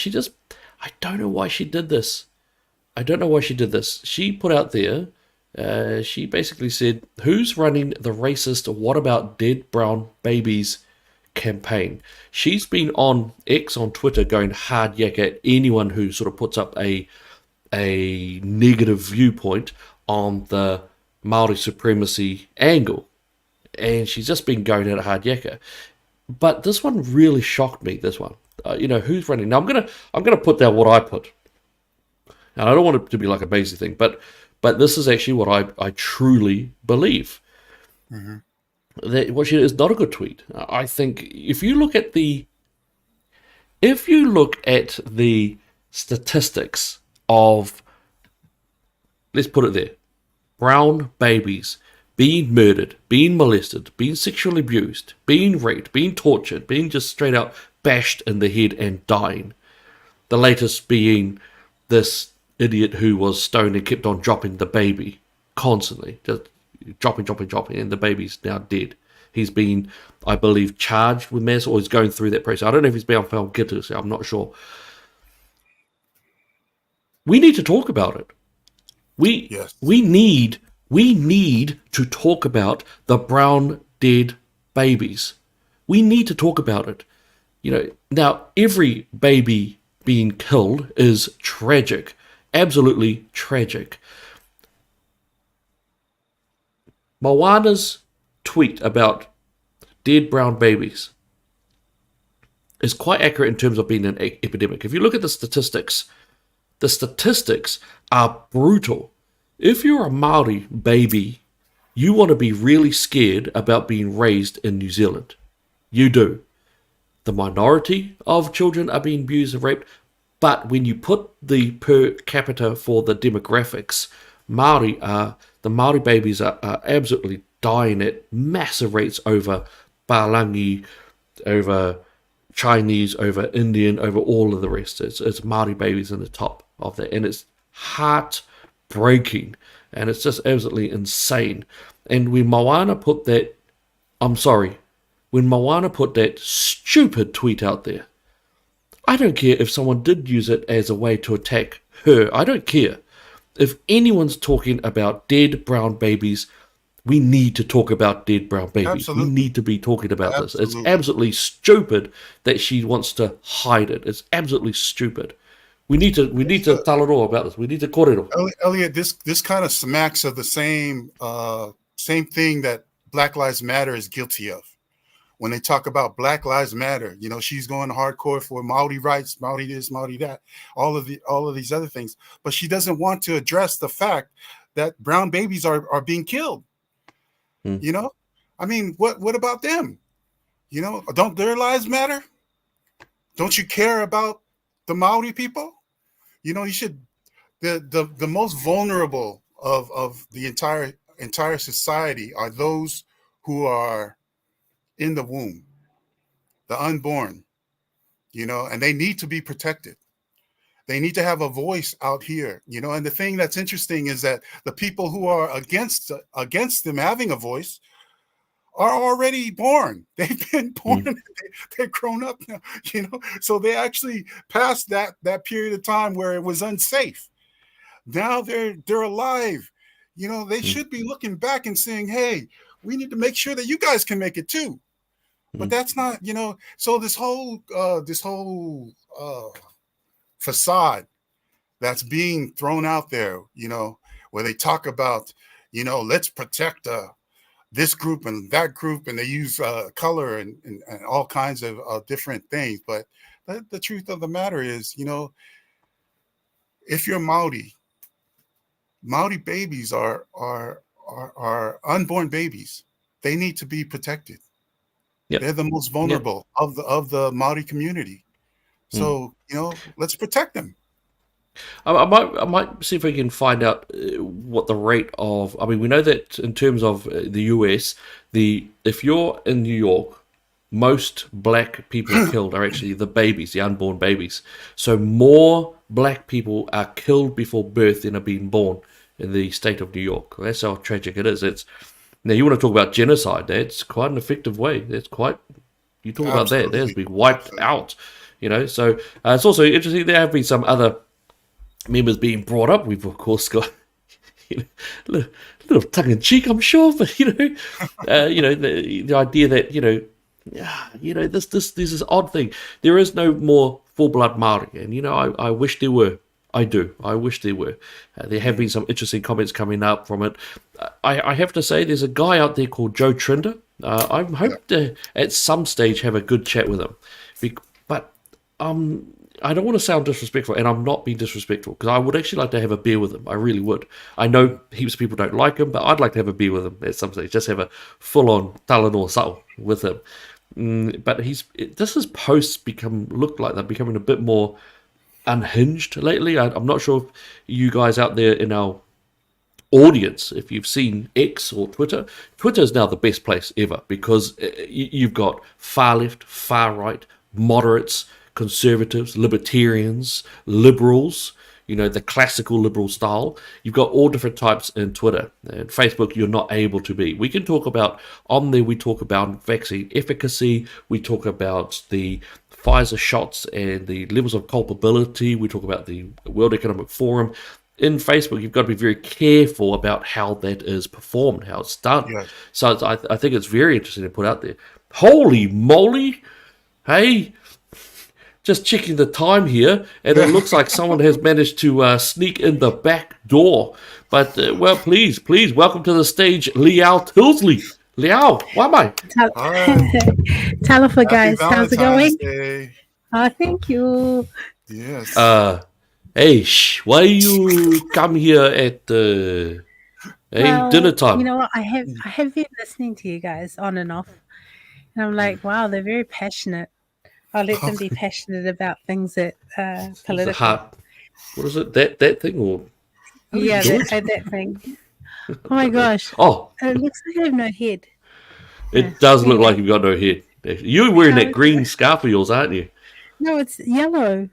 I don't know why she did this. She put out there, she basically said, who's running the racist "What About Dead Brown Babies" campaign? She's been on X, on Twitter, going hard yak at anyone who sort of puts up a negative viewpoint on the Māori supremacy angle, and she's just been going at a hard yakka. But this one really shocked me. This one, who's running? Now I'm gonna put down what I put, and I don't want it to be like a basic thing, but this is actually what I truly believe. Mm-hmm. That what she is not a good tweet. I think if you look at the statistics of, let's put it there, brown babies being murdered, being molested, being sexually abused, being raped, being tortured, being just straight out bashed in the head and dying. The latest being this idiot who was stoned and kept on dropping the baby constantly, just dropping, and the baby's now dead. He's been, I believe, charged with manslaughter, or he's going through that process. I don't know if he's been found guilty, so I'm not sure. We need to talk about it. We need to talk about the brown dead babies. We need to talk about it. Now every baby being killed is tragic, absolutely tragic. Moana's tweet about dead brown babies is quite accurate in terms of being an epidemic. If you look at the statistics are brutal. If you're a Māori baby, you want to be really scared about being raised in New Zealand. You do. The minority of children are being abused and raped, but when you put the per capita for the demographics, the Māori babies are absolutely dying at massive rates over Palangi, over Chinese, over Indian, over all of the rest. It's Māori babies in the top of that, and it's heartbreaking, and it's just absolutely insane. And when Moana put that stupid tweet out there, I don't care if someone did use it as a way to attack her. I don't care. If anyone's talking about dead brown babies, we need to talk about dead brown babies. Absolutely. We need to be talking about this. It's absolutely stupid that she wants to hide it. It's absolutely stupid. We need to Talanoa about this. We need to korero. Elliot, this kind of smacks of the same thing that Black Lives Matter is guilty of. When they talk about Black Lives Matter, she's going hardcore for Maori rights, Maori this, Maori that, all of these other things. But she doesn't want to address the fact that brown babies are being killed. I mean, what about them? Don't their lives matter? Don't you care about the Maori people? You should. The most vulnerable of the entire society are those who are in the womb, the unborn, and they need to be protected. They need to have a voice out here, and the thing that's interesting is that the people who are against them having a voice are already born. They've been born, they're grown up now, so they actually passed that period of time where it was unsafe. Now they're alive. They should be looking back and saying, hey, we need to make sure that you guys can make it too. But that's not, so this whole facade that's being thrown out there, where they talk about, let's protect this group and that group, and they use color and all kinds of different things. But the truth of the matter is, if you're Maori, Maori babies are unborn babies. They need to be protected. Yep. They're the most vulnerable of the Maori community. So let's protect them. I might see if we can find out what the rate of. I mean, we know that in terms of the US, if you're in New York, most black people killed are actually the babies, the unborn babies. So more black people are killed before birth than are being born in the state of New York. That's how tragic it is. Now you want to talk about genocide? That's quite an effective way. That's quite. You talk about that. That has been wiped out. So it's also interesting. There have been some other members being brought up. We've of course got a little tongue in cheek, I'm sure, but the idea that this odd thing. There is no more full blood Maori, and I wish there were. I do. I wish there were. There have been some interesting comments coming up from it. I have to say, there's a guy out there called Joe Trinder. I hope to at some stage have a good chat with him, but I don't want to sound disrespectful, and I'm not being disrespectful, because I would actually like to have a beer with him. I really would. I know heaps of people don't like him, but I'd like to have a beer with him at some stage. Just have a full-on Talanoa Sa'o with him. But his posts look like they're becoming a bit more unhinged lately. I'm not sure if you guys out there in our audience, if you've seen X or Twitter is now the best place ever, because you've got far left, far right, moderates, conservatives, libertarians, liberals, the classical liberal style. You've got all different types in Twitter. And Facebook, you're not able to be. We can talk about, on there, we talk about vaccine efficacy, we talk about the Pfizer shots and the levels of culpability, we talk about the World Economic Forum. In Facebook, you've got to be very careful about how that is performed, how it's done. Yes. So I think it's very interesting to put out there. Holy moly! Hey, just checking the time here, and it looks like someone has managed to sneak in the back door. But, please, welcome to the stage, Liao Tilsley. Liao, why am I? Talofa, guys. How's it going? Day. Oh, thank you. Yes. Hey, why you come here at dinner time? You know what? I have been listening to you guys on and off, and I'm like, wow, they're very passionate. I'll let them be passionate about things that political. What is it? That thing or? Yeah, that thing. Oh my gosh! Oh, it looks like I have no head. It does look like you've got no head. You're wearing that green scarf of yours, aren't you? No, it's yellow.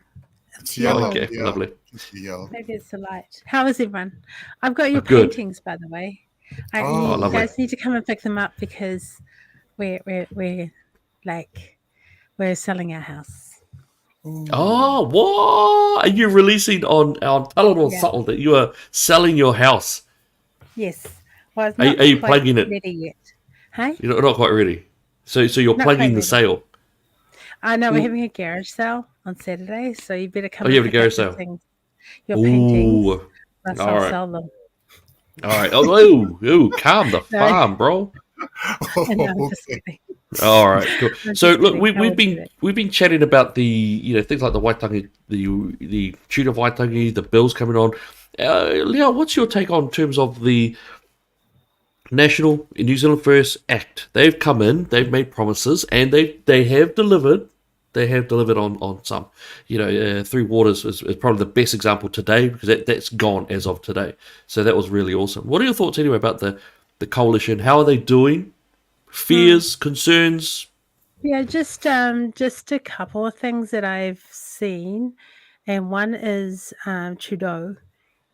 It's yellow. Okay, yeah. Lovely. It's yellow. Maybe it's the light. How is everyone? I've got your paintings, by the way. You guys need to come and pick them up, because we're selling our house. Oh, what? Are you releasing on Talanoa Sa'o that you are selling your house? Yes. Well, it's are not you quite plugging it? Ready yet. Hey? You're not quite ready. So you're plugging the sale. I know, we're having a garage sale on Saturday, so you better come. Oh, you have a garage sale? Your paintings. I'll sell them. All right. Oh, calm the farm, bro. Okay. All right, cool. So look, we've been chatting about the things like the Waitangi, the Treaty of Waitangi, the bills coming on. Leo, what's your take on terms of the National New Zealand First Act? They've come in, they've made promises, and they have delivered. They have delivered on some. Three Waters is probably the best example today, because that's gone as of today. So that was really awesome. What are your thoughts anyway about the coalition? How are they doing? Fears, concerns? Yeah, just a couple of things that I've seen, and one is Trudeau,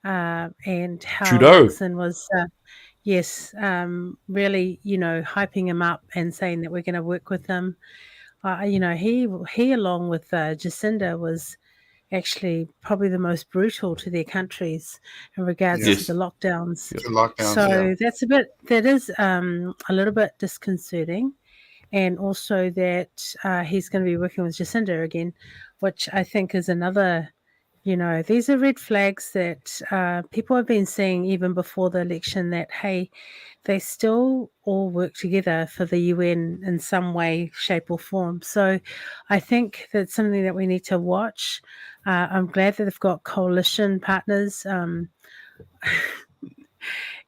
and how Nixon was, really, hyping him up and saying that we're going to work with him. He along with Jacinda was actually probably the most brutal to their countries in regards to the lockdowns. So that is a little bit disconcerting, and also that he's going to be working with Jacinda again, which I think is another. These are red flags that people have been seeing even before the election, that, hey, they still all work together for the UN in some way, shape or form. So I think that's something that we need to watch. I'm glad that they've got coalition partners.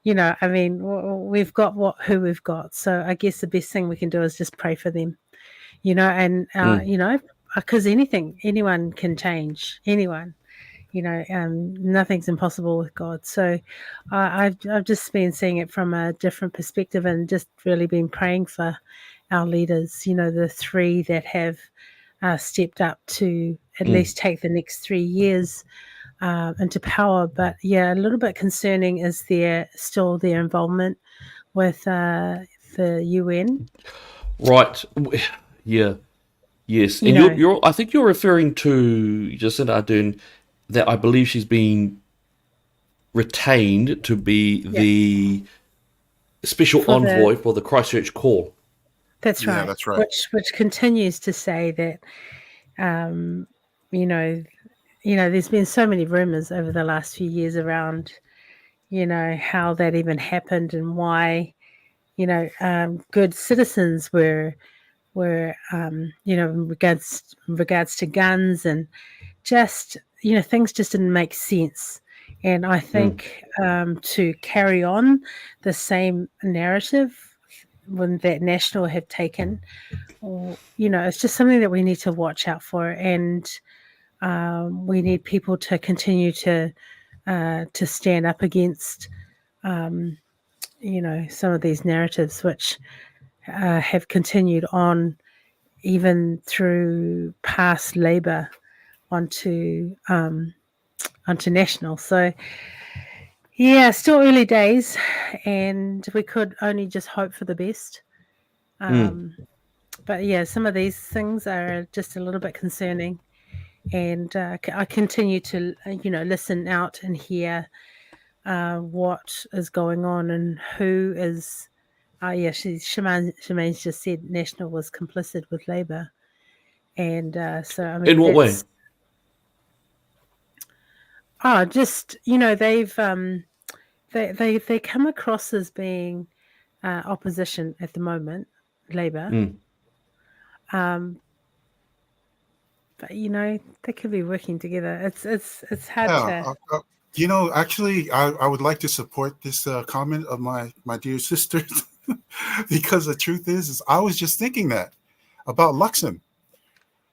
I mean, we've got who we've got. So I guess the best thing we can do is just pray for them, and, because anyone can change, anyone, nothing's impossible with God. So I've just been seeing it from a different perspective and just really been praying for our leaders, the three that have stepped up to at least take the next 3 years into power. But yeah, a little bit concerning is still their involvement with the UN. Right. Yeah. Yes. And you're I think you're referring to Jacinda Ardern, that I believe she's been retained to be the special envoy for the Christchurch call. That's right. Yeah, that's right. Which continues to say that, there's been so many rumors over the last few years around, how that even happened and why, good citizens were, in regards to guns and just, things just didn't make sense. And I think to carry on the same narrative when that National have taken, it's just something that we need to watch out for, and we need people to continue to stand up against, some of these narratives which have continued on even through past Labor onto National. So yeah, still early days, and we could only just hope for the best. But yeah, some of these things are just a little bit concerning, and I continue to listen out and hear what is going on and who is. Shemaine's just said National was complicit with Labor, and so I mean, in what way? Just they've they come across as being opposition at the moment, Labor. But they could be working together. It's hard to. Actually, I would like to support this comment of my dear sister because the truth is I was just thinking that about Luxem.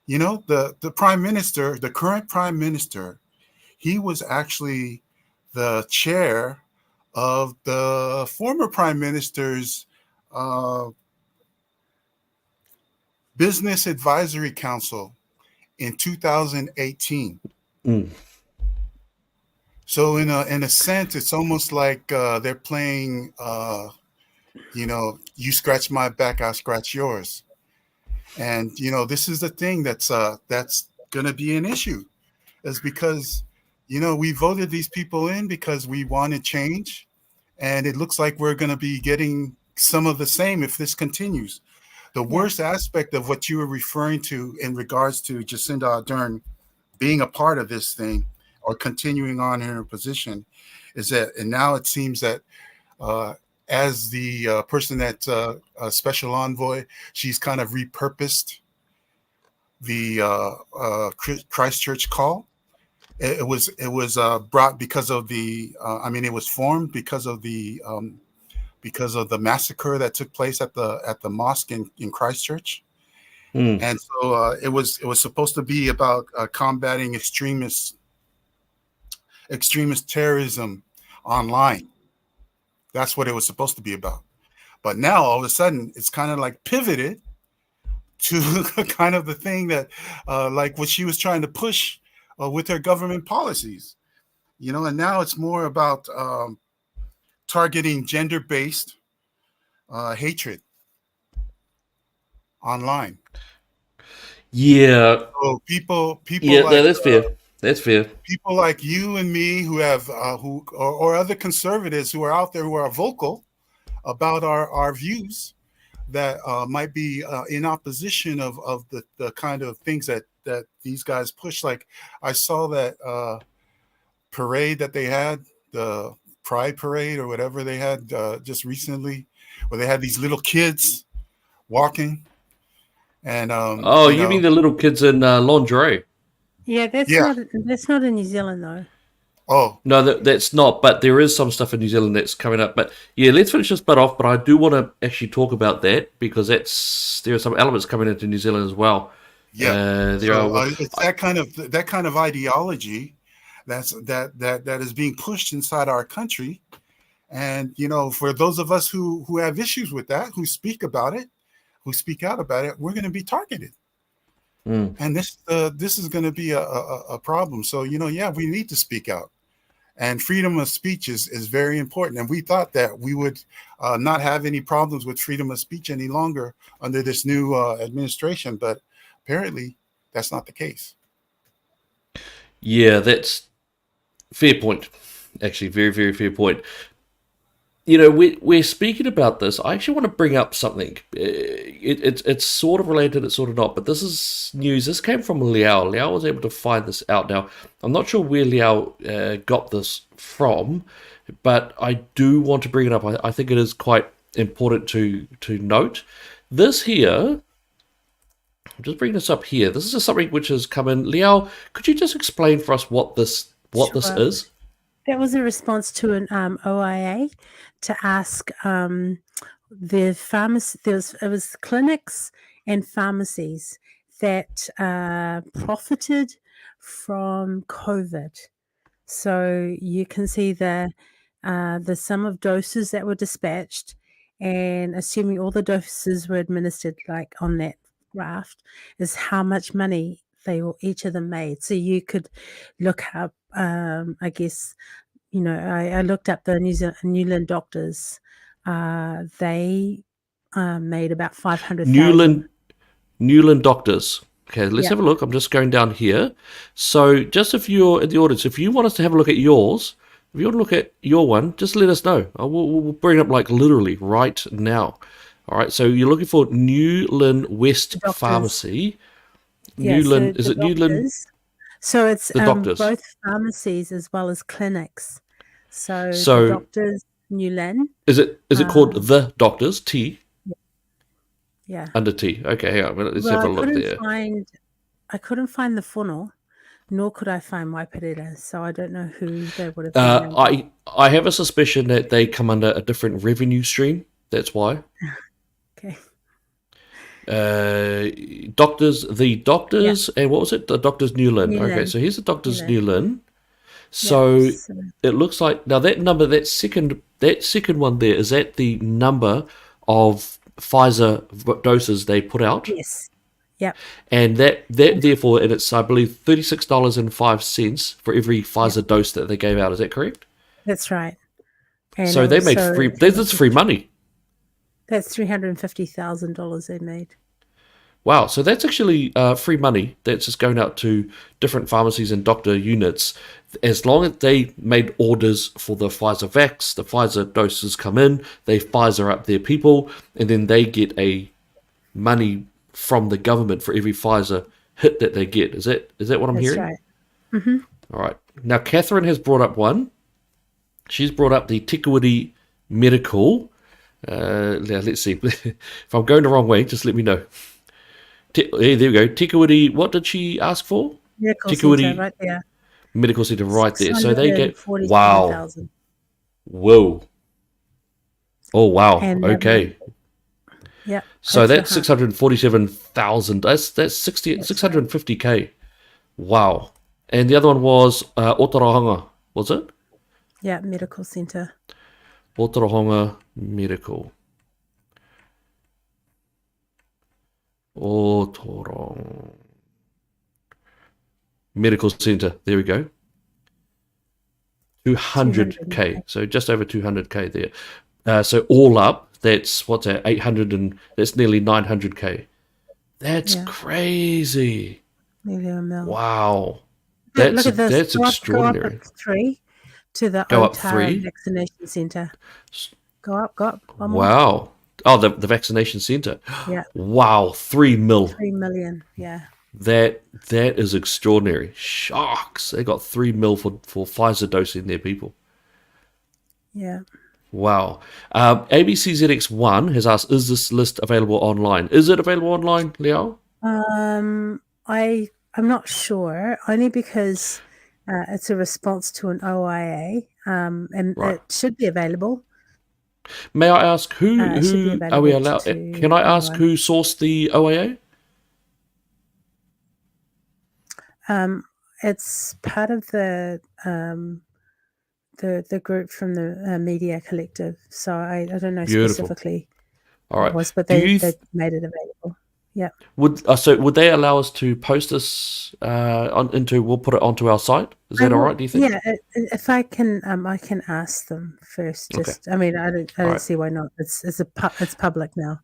The prime minister, the current prime minister, he was actually the chair of the former prime minister's business advisory council in 2018. So in a sense, it's almost like they're playing, you scratch my back, I'll scratch yours. And this is the thing that's going to be an issue, is because we voted these people in because we wanted change, and it looks like we're going to be getting some of the same if this continues. The worst aspect of what you were referring to in regards to Jacinda Ardern being a part of this thing or continuing on in her position is that, and now it seems that as the person that's a special envoy, she's kind of repurposed the Christchurch call. It was brought because of the it was formed because of the massacre that took place at the mosque in Christchurch. And so it was supposed to be about combating extremist terrorism online. That's what it was supposed to be about. But now all of a sudden it's kind of like pivoted to kind of the thing that like what she was trying to push with her government policies, and now it's more about targeting gender-based hatred online. Yeah. So people. Yeah, like, that's fair. That's fair. People like you and me who have or other conservatives who are out there who are vocal about our views that might be in opposition of the kind of things that these guys push. Like I saw that parade that they had, the Pride Parade or whatever they had just recently, where they had these little kids walking. And you mean the little kids in lingerie? Yeah, that's not in New Zealand though. Oh, No, that's not. But there is some stuff in New Zealand that's coming up. But yeah, let's finish this bit off. But I do want to actually talk about that because there are some elements coming into New Zealand as well. yeah. There So are. it's that kind of ideology that is being pushed inside our country. And for those of us who have issues with that, who speak about it, who speak out about it, we're going to be targeted. And this is going to be a problem. So yeah, we need to speak out. And freedom of speech is very important. And we thought that we would not have any problems with freedom of speech any longer under this new administration, but apparently that's not the case. Yeah, that's fair point. Actually, very, very fair point. We're speaking about this. I actually want to bring up something. It's sort of related, it's sort of not, but this is news. This came from Liao. Liao was able to find this out. Now, I'm not sure where Liao got this from, but I do want to bring it up. I think it is quite important to note. This here, I'll just bring this up here. This is just something which has come in. Liao, could you just explain for us what this is? That was a response to an OIA to ask the pharmacy. It was clinics and pharmacies that profited from COVID. So you can see the sum of doses that were dispatched, and assuming all the doses were administered, like on that graph, is how much money each of them made. So you could look up, I guess, I looked up the Newland doctors. They made about 500,000. Newland doctors. Okay, let's Yeah. have a look. I'm just going down here. So just if you're in the audience, if you want us to have a look at yours, if you want to look at your one, just let us know. We'll bring it up like literally right now. All right, so you're looking for Newland West Doctors. Pharmacy. Yeah, Newland, so is the it Newland? doctors- So it's The doctors. both pharmacies as well as clinics. So So- the doctors, Newland. Is it called the doctors? T Yeah. under T. Okay, hang on. Let's Well, have a look there. I couldn't find the funnel, nor could I find Waiparere, so I don't know who they would have been. I have a suspicion that they come under a different revenue stream. That's why. Okay. Doctors, and what was it? The Doctors Newland. Okay, Newland. so here's the Doctors Newland. Newland. So so- it looks like now that number, that second one there, is that the number of Pfizer doses they put out? Yes. Yep. And that therefore, and it's I believe $36.05 for every Pfizer dose that they gave out. Is that correct? That's right. And So they made also- free. That's free money. That's $350,000 they made. Wow, so that's actually free money that's just going out to different pharmacies and doctor units. As long as they made orders for the Pfizer vax, the Pfizer doses come in, they Pfizer up their people, and then they get a money from the government for every Pfizer hit that they get. Is that what I'm That's hearing? right. Mm-hmm. All right. Now, Catherine has brought up one. She's brought up the Tikawiti Medical. Now, let's see. If I'm going the wrong way, just let me know. There we go. Tikawiti, what did she ask for? Medical Tikawiti Centre right there. Medical Centre right there. So they get, 647,000. wow. Whoa. Oh, wow. And, okay. Yeah. So that's the 647,000. That's 650K. Wow. And the other one was Otorohanga, was it? Yeah, Medical Centre. Otorohanga Medical. Otorong Medical Centre. There we go. 200K. So just over 200K there. So all up, that's what's that? 800 and that's nearly 900K. That's crazy. Nearly a mil. Wow. Look at this. That's extraordinary. Go up 3 to the Go up Otara 3? Vaccination Centre. Go up. One more. Wow. Oh, the vaccination centre. Yeah. Wow, 3 mil. 3 million. Yeah. That is extraordinary. Shucks. They got 3 mil for Pfizer dosing their people. Yeah. Wow. ABCZX1 has asked, is this list available online? Is it available online, Liao? I'm not sure, only because It's a response to an OIA, and Right. it should be available. May I ask It should be who are we available allowed? to Can I ask anyone. who sourced the OAA? It's part of the group from the media collective. So I don't know Beautiful. specifically All what right. it was, but Do they you made it available. Yeah. would they allow us to post this we'll put it onto our site? Is I that all will, right? Do you think? yeah, if I can ask them first. Okay. I mean, I All don't right. see why not. It's public now.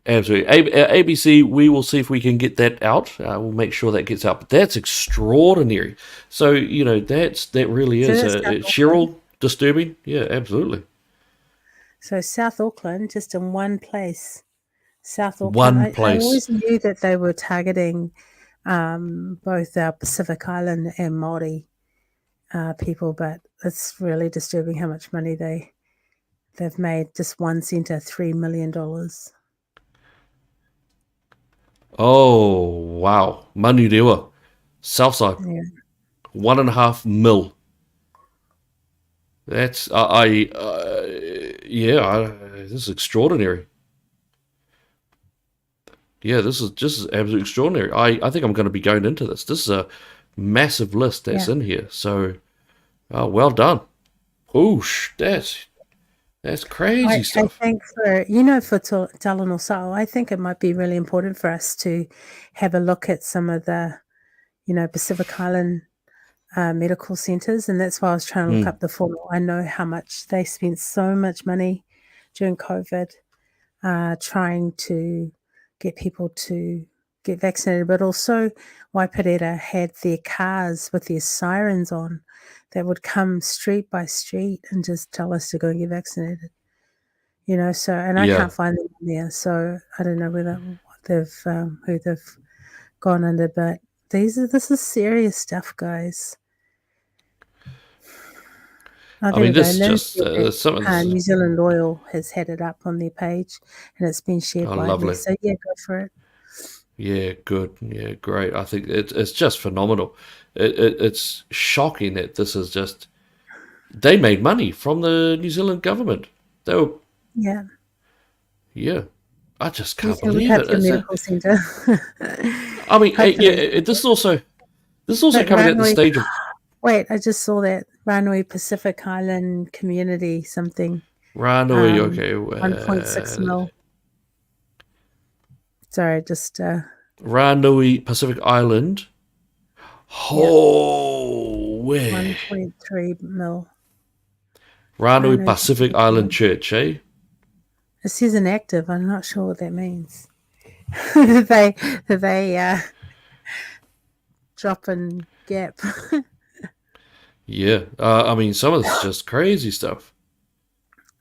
Absolutely. ABC, we will see if we can get that out. We'll make sure that gets out. But that's extraordinary. So, that really So is. that's South Auckland. Cheryl, disturbing? Yeah, absolutely. So South Auckland, just in one place. South Auckland. One I place. always knew that they were targeting both our Pacific Island and Māori people, but it's really disturbing how much money they've made. Just one centre, $3 million. Oh, wow. Manurewa. Southside. Yeah. 1.5 mil. That's, this is extraordinary. Yeah, this is absolutely extraordinary. I think I'm going to be going into this. This is a massive list that's Yeah. in here. So, well done. Oosh, that's crazy I stuff. think for Talanoa, I think it might be really important for us to have a look at some of the, Pacific Island medical centres, and that's why I was trying to look up the funnel. I know how much they spent so much money during COVID trying to get people to get vaccinated, but also Waipareta had their cars with their sirens on that would come street by street and just tell us to go and get vaccinated. So, and I Yeah. can't find them on there, so I don't know who they've gone under, but this is serious stuff, guys. Oh, I there mean, we go. this is Lynn just said that, some of this. New Zealand Oil has had it up on their page, and it's been shared Oh, widely. lovely. So yeah, go for it. Yeah, good. Yeah, great. I think it's just phenomenal. It's shocking that this is just. They made money from the New Zealand government. They were. Yeah. Yeah. I just can't We believe have it. the It's medical centre. I mean, Hopefully. this is also But coming at the Ranui- stage of Wait, I just saw that Ranui Pacific Island Community something. Ranui. Okay, 1.6 mil. Sorry, just Ranui Pacific Island. Oh, way. 1.3 mil. Ranui Ranui Pacific Island Church, eh? It says inactive. I'm not sure what that means. Did they drop and gap? Yeah. I mean, some of this is just crazy stuff.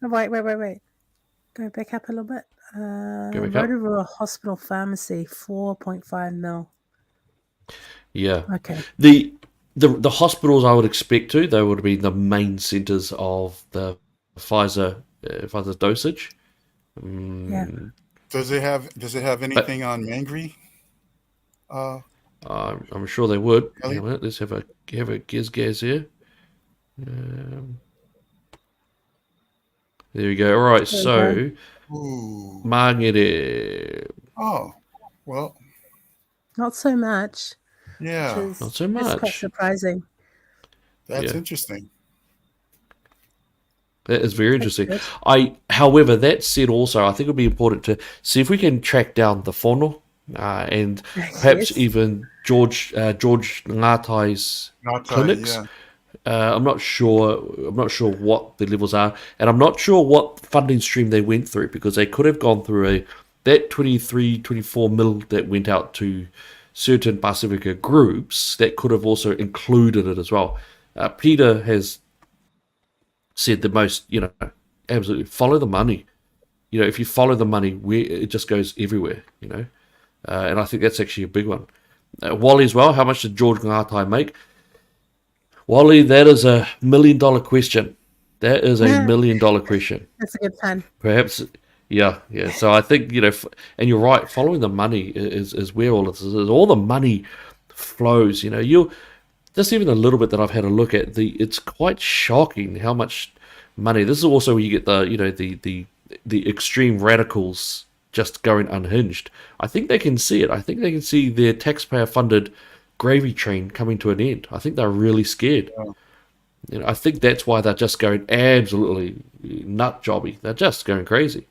Wait. Go back up a little bit. Go back up. Rotorua Hospital Pharmacy, 4.5 mil. Yeah. Okay. The hospitals I would expect they would be the main centres of the Pfizer dosage. Yeah. Does it have anything on Mangry? I'm sure they would. Ellie? Hang on a minute, let's have a gaz here. There we go. All right, so Mangere. Oh, well. Not so much. Yeah. Not so That's quite much. surprising. That's Yeah. interesting. That is very interesting. good. However, that said, also I think it would be important to see if we can track down the whono, and perhaps Yes. even George Ngatai's Ngatai, clinics. yeah. I'm not sure what the levels are, and I'm not sure what funding stream they went through, because they could have gone through that 24 mil that went out to certain Pacifica groups that could have also included it as well. Peter has said the most, absolutely follow the money. If you follow the money, it just goes everywhere, and I think that's actually a big one. Wally as well, how much did George Ngatai make? Wally, that is $1 million question. That is a $1 million question. That's a good plan. Perhaps, yeah. So I think, and you're right, following the money is where all this is. All the money flows, just even a little bit that I've had a look at, it's quite shocking how much money. This is also where you get the extreme radicals just going unhinged. I think they can see it. I think they can see their taxpayer-funded gravy train coming to an end. I think they're really scared. I think that's why they're just going absolutely nut jobby. They're just going crazy.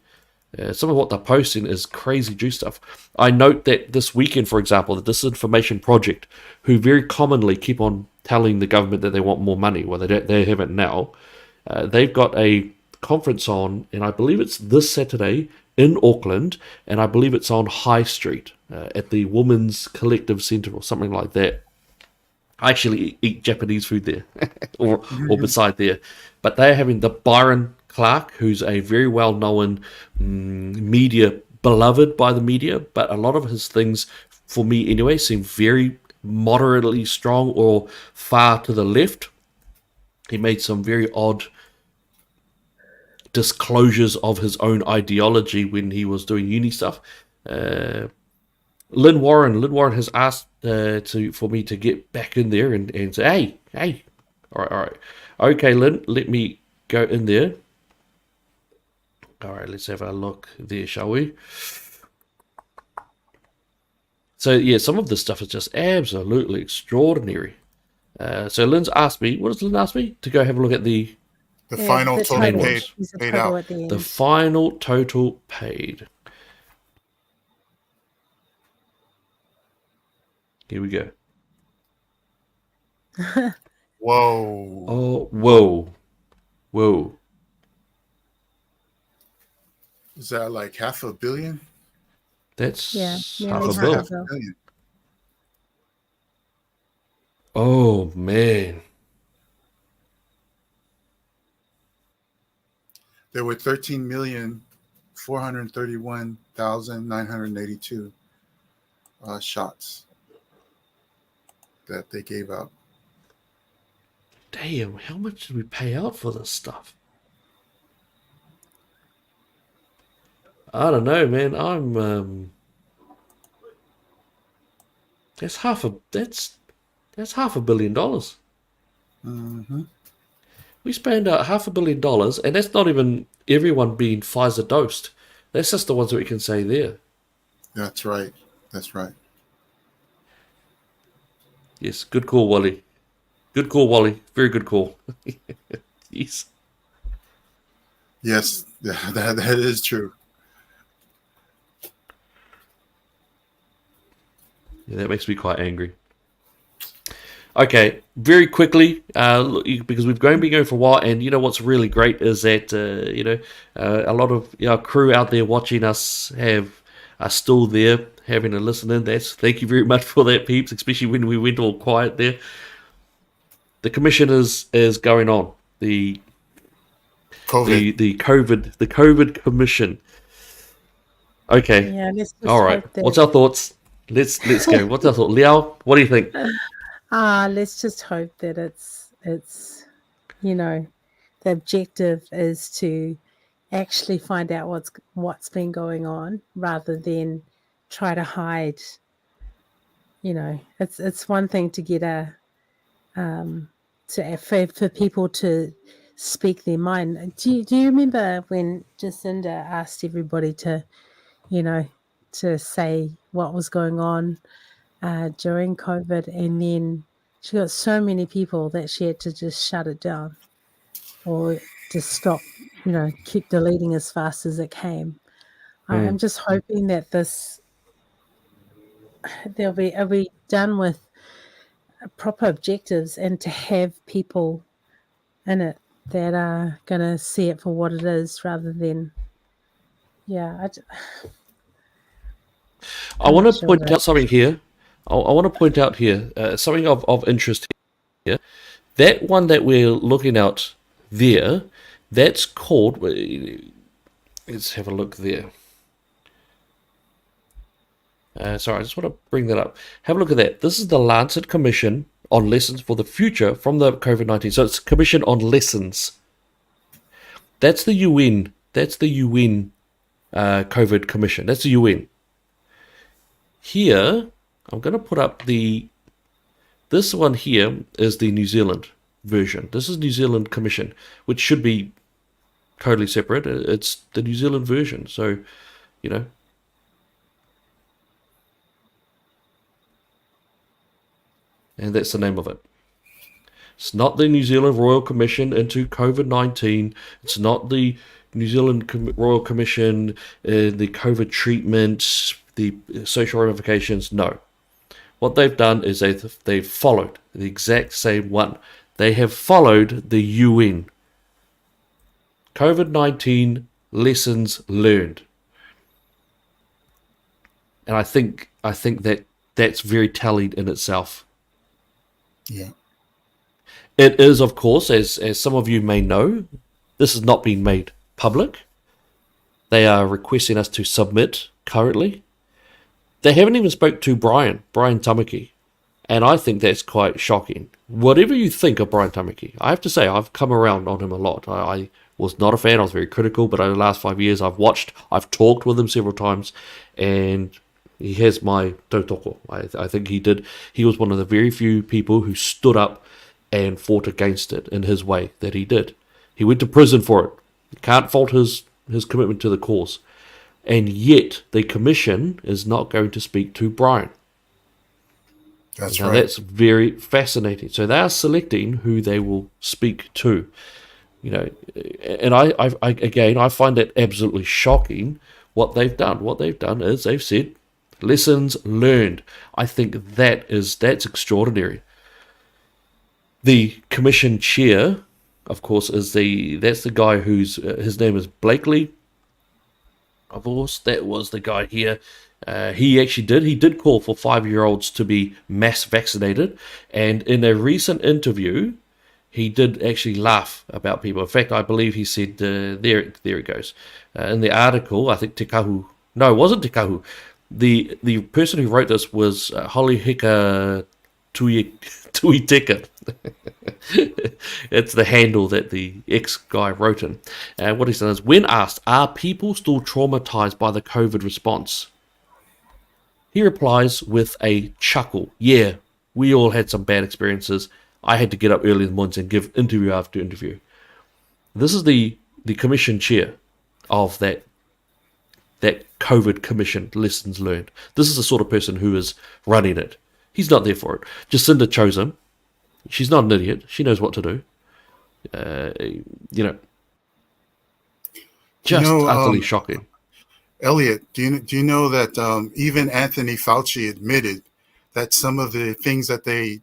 Some of what they're posting is crazy juice stuff. I note that this weekend, for example, the Disinformation Project, who very commonly keep on telling the government that they want more money, well, they have it now. They've got a conference on, and I believe it's this Saturday in Auckland, and I believe it's on High Street at the Women's Collective Centre or something like that. I actually eat Japanese food there, or beside there. But they're having the Byron Clark, who's a very well-known media, beloved by the media, but a lot of his things, for me anyway, seem very moderately strong or far to the left. He made some very odd disclosures of his own ideology when he was doing uni stuff. Lynn Warren has asked for me to get back in there and say, hey, all right, okay, Lynn, let me go in there. All right, let's have a look there, shall we? So yeah, some of this stuff is just absolutely extraordinary. So Lynn's asked me, what does Lynn ask me? To go have a look at the final total paid out. The final total paid. Here we go. Whoa. Oh, whoa. Is that like $500 million? That's half a billion. Oh, man. There were 13,431,982 shots that they gave out. Damn, how much did we pay out for this stuff? I don't know, man. I'm that's half a $500 million. Mm-hmm. We spent out $500 million, and that's not even everyone being Pfizer dosed. That's just the ones that we can say there. That's right. That's right. Yes, good call, Wally. Good call, Wally. Very good call. Yes. Yes, that is true. Yeah, that makes me quite angry. Okay, very quickly, because we've been going for a while, and you know what's really great is that a lot of our crew out there watching us are still there having a listen in. Thank you very much for that, peeps, especially when we went all quiet there. The commission is going on. The COVID commission. Okay. Yeah, let's just all right. What's our thoughts? Let's go. What's our thought, Liao? What do you think? Let's just hope that it's the objective is to actually find out what's been going on rather than try to hide. It's one thing to get for people to speak their mind. Do you remember when Jacinda asked everybody to say what was going on during COVID, and then she got so many people that she had to just shut it down or just stop, keep deleting as fast as it came. I'm just hoping that are we done with proper objectives and to have people in it that are going to see it for what it is rather than, I want to point out something here. I want to point out here something of interest here. That one that we're looking at there, that's called. Let's have a look there. Sorry, I just want to bring that up. Have a look at that. This is the Lancet Commission on Lessons for the Future from the COVID-19. So it's Commission on Lessons. That's the UN. That's the UN COVID Commission. That's the UN. Here, I'm going to put up the This one here is the New Zealand version. This is New Zealand Commission, which should be totally separate. It's the New Zealand version. So, you know. And that's the name of it. It's not the New Zealand Royal Commission into COVID-19. It's not the New Zealand Royal Commission, the COVID treatment, the social ramifications. No. What they've done is they've followed the exact same one. They have followed the UN. COVID-19 lessons learned. And I think that that's very telling in itself. Yeah. It is, of course, as some of you may know, this has not been made public. They are requesting us to submit currently. They haven't even spoke to Brian Tamaki, and I think that's quite shocking. Whatever you think of Brian Tamaki, I have to say I've come around on him a lot. I was not a fan, I was very critical, but over the last 5 years I've talked with him several times, and he has my tautoko. I think he was one of the very few people who stood up and fought against it in his way that he did. He went to prison for it. You can't fault his commitment to the cause. And yet, the commission is not going to speak to Brian. That's now, right. That's very fascinating. So they are selecting who they will speak to. You know, and I find that absolutely shocking what they've done. What they've done is they've said, lessons learned. I think that's extraordinary. The commission chair, of course, that's the guy who's his name is Blakely. Of course, that was the guy here. He did call for 5-year-olds to be mass vaccinated, and in a recent interview, he did actually laugh about people. In fact, I believe he said, there it goes. In the article, I think it wasn't Te Kahu. The person who wrote this was Holihika Tuiteka. It's the handle that the ex-guy wrote in. What he's done is, when asked, are people still traumatized by the COVID response? He replies with a chuckle. Yeah, we all had some bad experiences. I had to get up early in the morning and give interview after interview. This is the commission chair of that COVID commission, lessons learned. This is the sort of person who is running it. He's not there for it. Jacinda chose him. She's not an idiot. She knows what to do. Utterly shocking. Elliot, do you know that even Anthony Fauci admitted that some of the things that they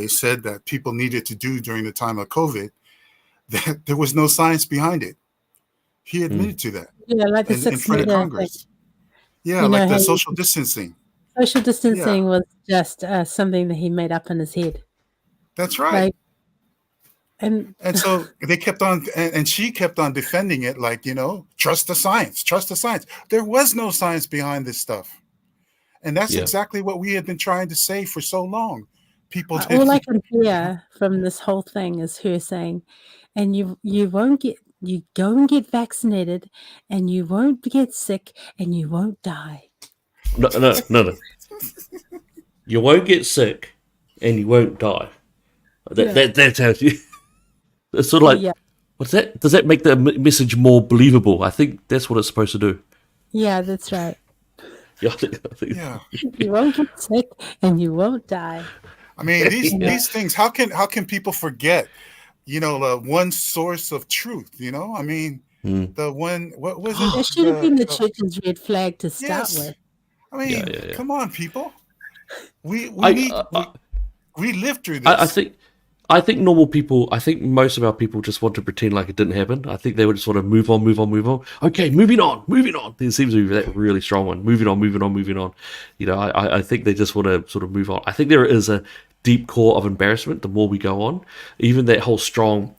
said that people needed to do during the time of COVID, that there was no science behind it. He admitted to that. Yeah, like the in front of Congress. Thing. Yeah, you like the social distancing. Social distancing was just something that he made up in his head. That's right. And so they kept on, and she kept on defending it, like, trust the science, trust the science. There was no science behind this stuff. And that's exactly what we had been trying to say for so long. People didn't. All I can hear from this whole thing is her saying, and you go and get vaccinated, and you won't get sick, and you won't die. No. You won't get sick, and you won't die. That's how you. It's sort of like, what's that? Does that make the message more believable? I think that's what it's supposed to do. Yeah, that's right. I think. You won't get sick, and you won't die. I mean, these things. How can people forget? The one source of truth. I mean, the one. What was it? That should have been the church's red flag to start with. I mean, come on, people. We lived through this. I think normal people. I think most of our people just want to pretend like it didn't happen. I think they would just want to move on. Okay, moving on. There seems to be that really strong one. Moving on. I think they just want to sort of move on. I think there is a deep core of embarrassment the more we go on. Even that whole strong,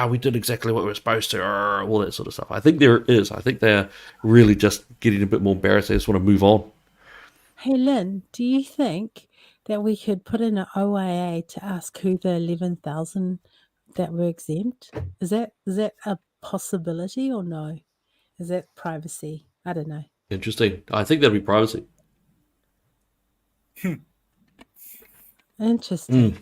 we did exactly what we were supposed to, all that sort of stuff. I think there is. I think they're really just getting a bit more embarrassed. They just want to move on. Hey, Lynn, do you think that we could put in an OIA to ask who the 11,000 that were exempt? Is that a possibility or no? Is that privacy? I don't know. Interesting. I think that'd be privacy. Interesting.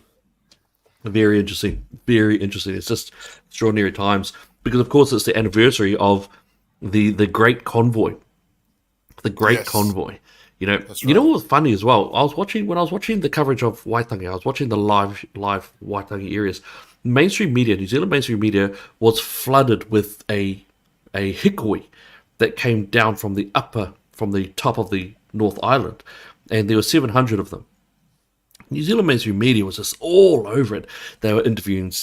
Very interesting. Very interesting. It's just extraordinary times because, of course, it's the anniversary of the Great Convoy. The Great Yes, Convoy. You know, that's you know right. what was funny as well? I was watching the coverage of Waitangi. I was watching the live Waitangi areas. Mainstream media, New Zealand mainstream media, was flooded with a hikoi that came down from the top of the North Island, and there were 700 of them. New Zealand mainstream media was just all over it. They were interviewing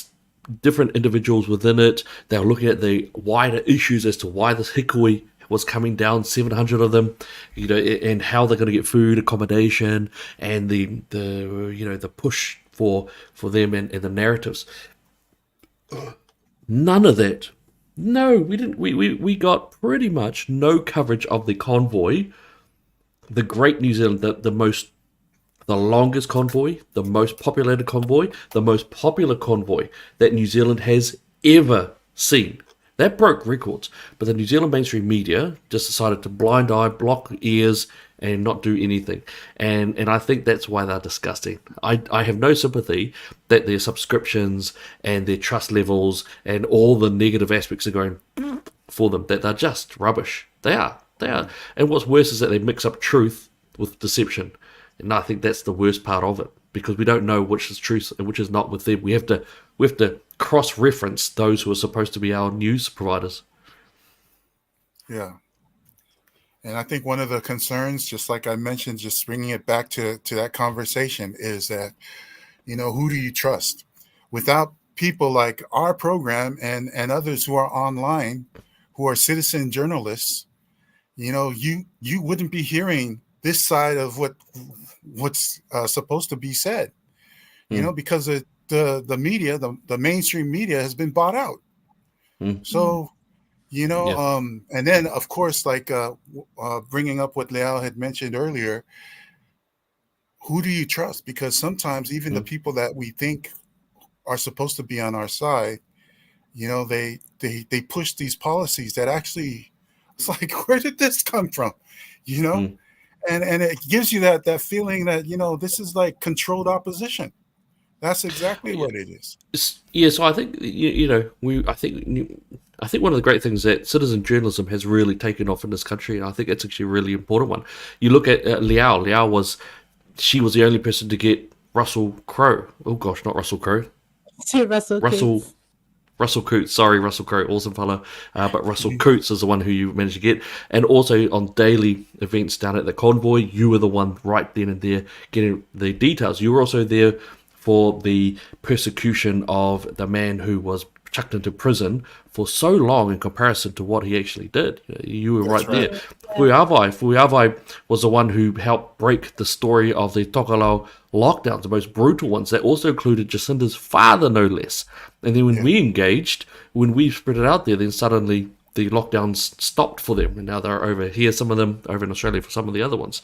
different individuals within it. They were looking at the wider issues as to why this hikoi was coming down, 700 of them, you know, and how they're going to get food, accommodation, and the push for them and the narratives. None of that. No, we didn't. We got pretty much no coverage of the convoy, the Great New Zealand, the longest convoy, the most populated convoy, the most popular convoy that New Zealand has ever seen. That broke records, but the New Zealand mainstream media just decided to blind eye, block ears, and not do anything. And I think that's why they're disgusting. I have no sympathy that their subscriptions and their trust levels and all the negative aspects are going for them, that they're just rubbish. They are. And what's worse is that they mix up truth with deception. And I think that's the worst part of it, because we don't know which is truth and which is not with them. We have to cross-reference those who are supposed to be our news providers. Yeah. And I think one of the concerns, just like I mentioned, just bringing it back to that conversation, is that, you know, who do you trust? Without people like our program and others who are online, who are citizen journalists, you know, you wouldn't be hearing this side of what's supposed to be said, you know, because the media, the mainstream media has been bought out. So, you know, and then of course, like bringing up what Leal had mentioned earlier, who do you trust? Because sometimes even the people that we think are supposed to be on our side, you know, they push these policies that actually, it's like, where did this come from? You know? And it gives you that feeling that, you know, this is like controlled opposition. That's exactly what it is. Yeah, so I think I think one of the great things that citizen journalism has really taken off in this country, and I think it's actually a really important one. You look at Liao. Liao was the only person to get Russell Crowe. Oh gosh, not Russell Crowe. Russell Coots, sorry, Russell Crowe, awesome fellow. But Russell Coots is the one who you managed to get. And also on daily events down at the convoy, you were the one right then and there getting the details. You were also there for the persecution of the man who was chucked into prison for so long in comparison to what he actually did. You were right there. Fuiawai was the one who helped break the story of the Tokelau lockdowns, the most brutal ones. That also included Jacinda's father, no less. And then when we engaged, when we spread it out there, then suddenly the lockdowns stopped for them. And now they're over here, some of them over in Australia for some of the other ones.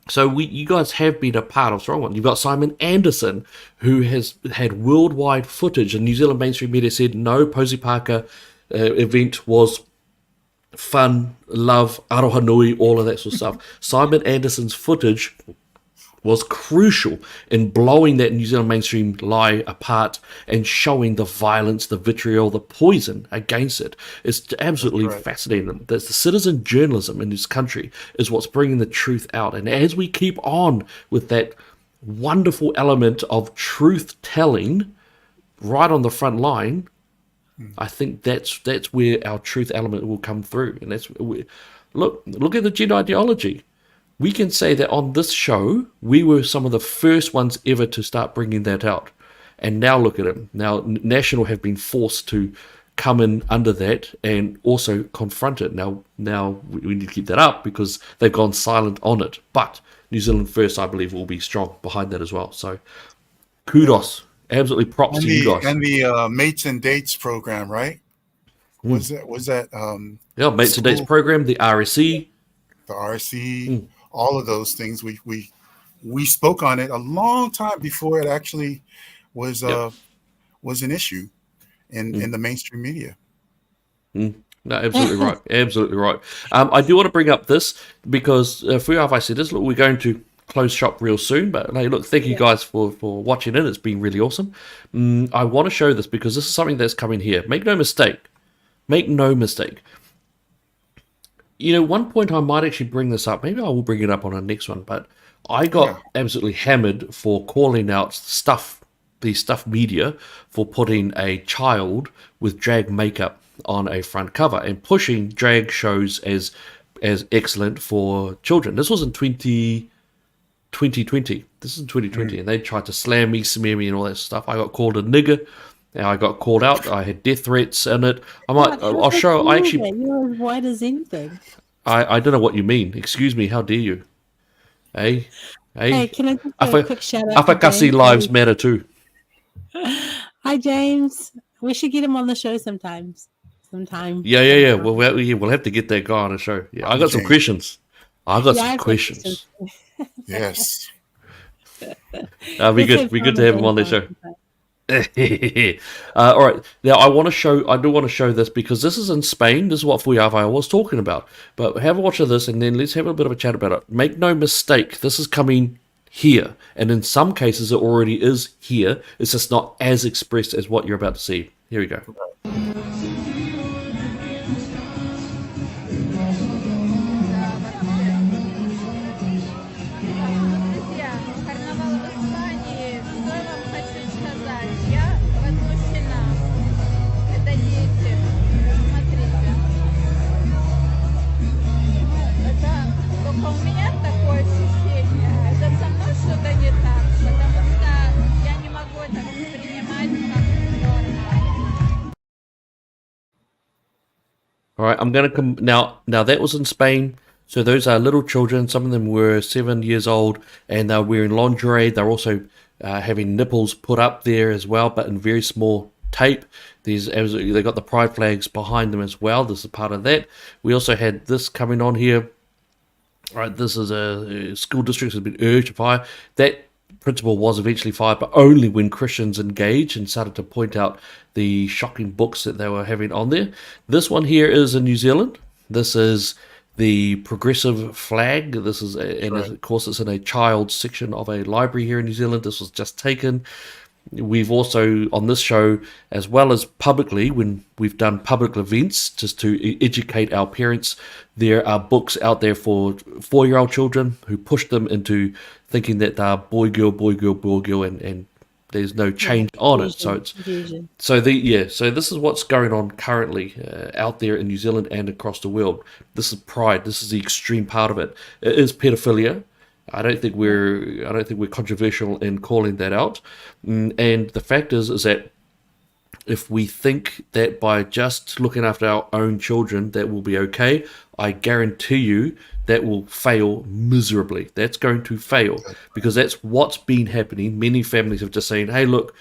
So you guys have been a part of Strong One. You've got Simon Anderson, who has had worldwide footage, and New Zealand mainstream media said no, Posey Parker event was fun, love, aroha nui, all of that sort of stuff. Simon Anderson's footage was crucial in blowing that New Zealand mainstream lie apart and showing the violence, the vitriol, the poison against it. It's absolutely fascinating. That's the citizen journalism in this country is what's bringing the truth out. And as we keep on with that wonderful element of truth telling right on the front line, I think that's where our truth element will come through. And that's look at the gender ideology. We can say that on this show, we were some of the first ones ever to start bringing that out. And now look at it. Now, National have been forced to come in under that and also confront it. Now we need to keep that up because they've gone silent on it. But New Zealand First, I believe, will be strong behind that as well. So kudos. Absolutely props to you guys. And the Mates and Dates program, right? Was that Mates and Dates program, the RSC. The RSC, all of those things. We spoke on it a long time before it actually was an issue in the mainstream media. No, absolutely right. Absolutely right. I do want to bring up this because Fuiawai said this. Look, we're going to close shop real soon. But hey, look, thank you guys for watching it. It's been really awesome. I want to show this because this is something that's coming here. Make no mistake. Make no mistake. You know, one point I might actually bring this up. Maybe I will bring it up on our next one. But I got absolutely hammered for calling out the stuff media, for putting a child with drag makeup on a front cover and pushing drag shows as excellent for children. This was in 2020. This is in 2020, and they tried to slam me, smear me, and all that stuff. I got called a nigger. And I got called out. I had death threats in it. I'll show. I actually. You're as white as anything. I don't know what you mean. Excuse me. How dare you? Hey. Hey, can I just do a quick shout out? Afakasi lives matter too. Hi, James. We should get him on the show sometime. Yeah. We'll have to get that guy on the show. Yeah, I got some questions. I've got questions. Yes. It'll be good. Be good to have him on the show. All right. Now I do want to show this because this is in Spain. This is what Fuyava was talking about. But have a watch of this, and then let's have a bit of a chat about it. Make no mistake, this is coming here, and in some cases it already is here. It's just not as expressed as what you're about to see. Here we go. All right, I'm going to come now. Now that was in Spain, so those are little children. Some of them were 7 years old, and they're wearing lingerie. They're also having nipples put up there as well, but in very small tape. They got the pride flags behind them as well. This is part of that. We also had this coming on here. All right, this is a school district has been urged to fire. That principal was eventually fired, but only when Christians engaged and started to point out the shocking books that they were having on there. This one here is in New Zealand. This is the progressive flag. This is, of course, it's in a child's section of a library here in New Zealand. This was just taken. We've also, on this show, as well as publicly, when we've done public events just to educate our parents, there are books out there for 4-year-old children who push them into thinking that they're boy, girl, and there's no change on it. So so this is what's going on currently out there in New Zealand and across the world. This is pride. This is the extreme part of it. It is pedophilia. I don't think we're controversial in calling that out. And the fact is that if we think that by just looking after our own children that will be okay, I guarantee you that will fail miserably. That's going to fail because that's what's been happening. Many families have just saying, hey, look,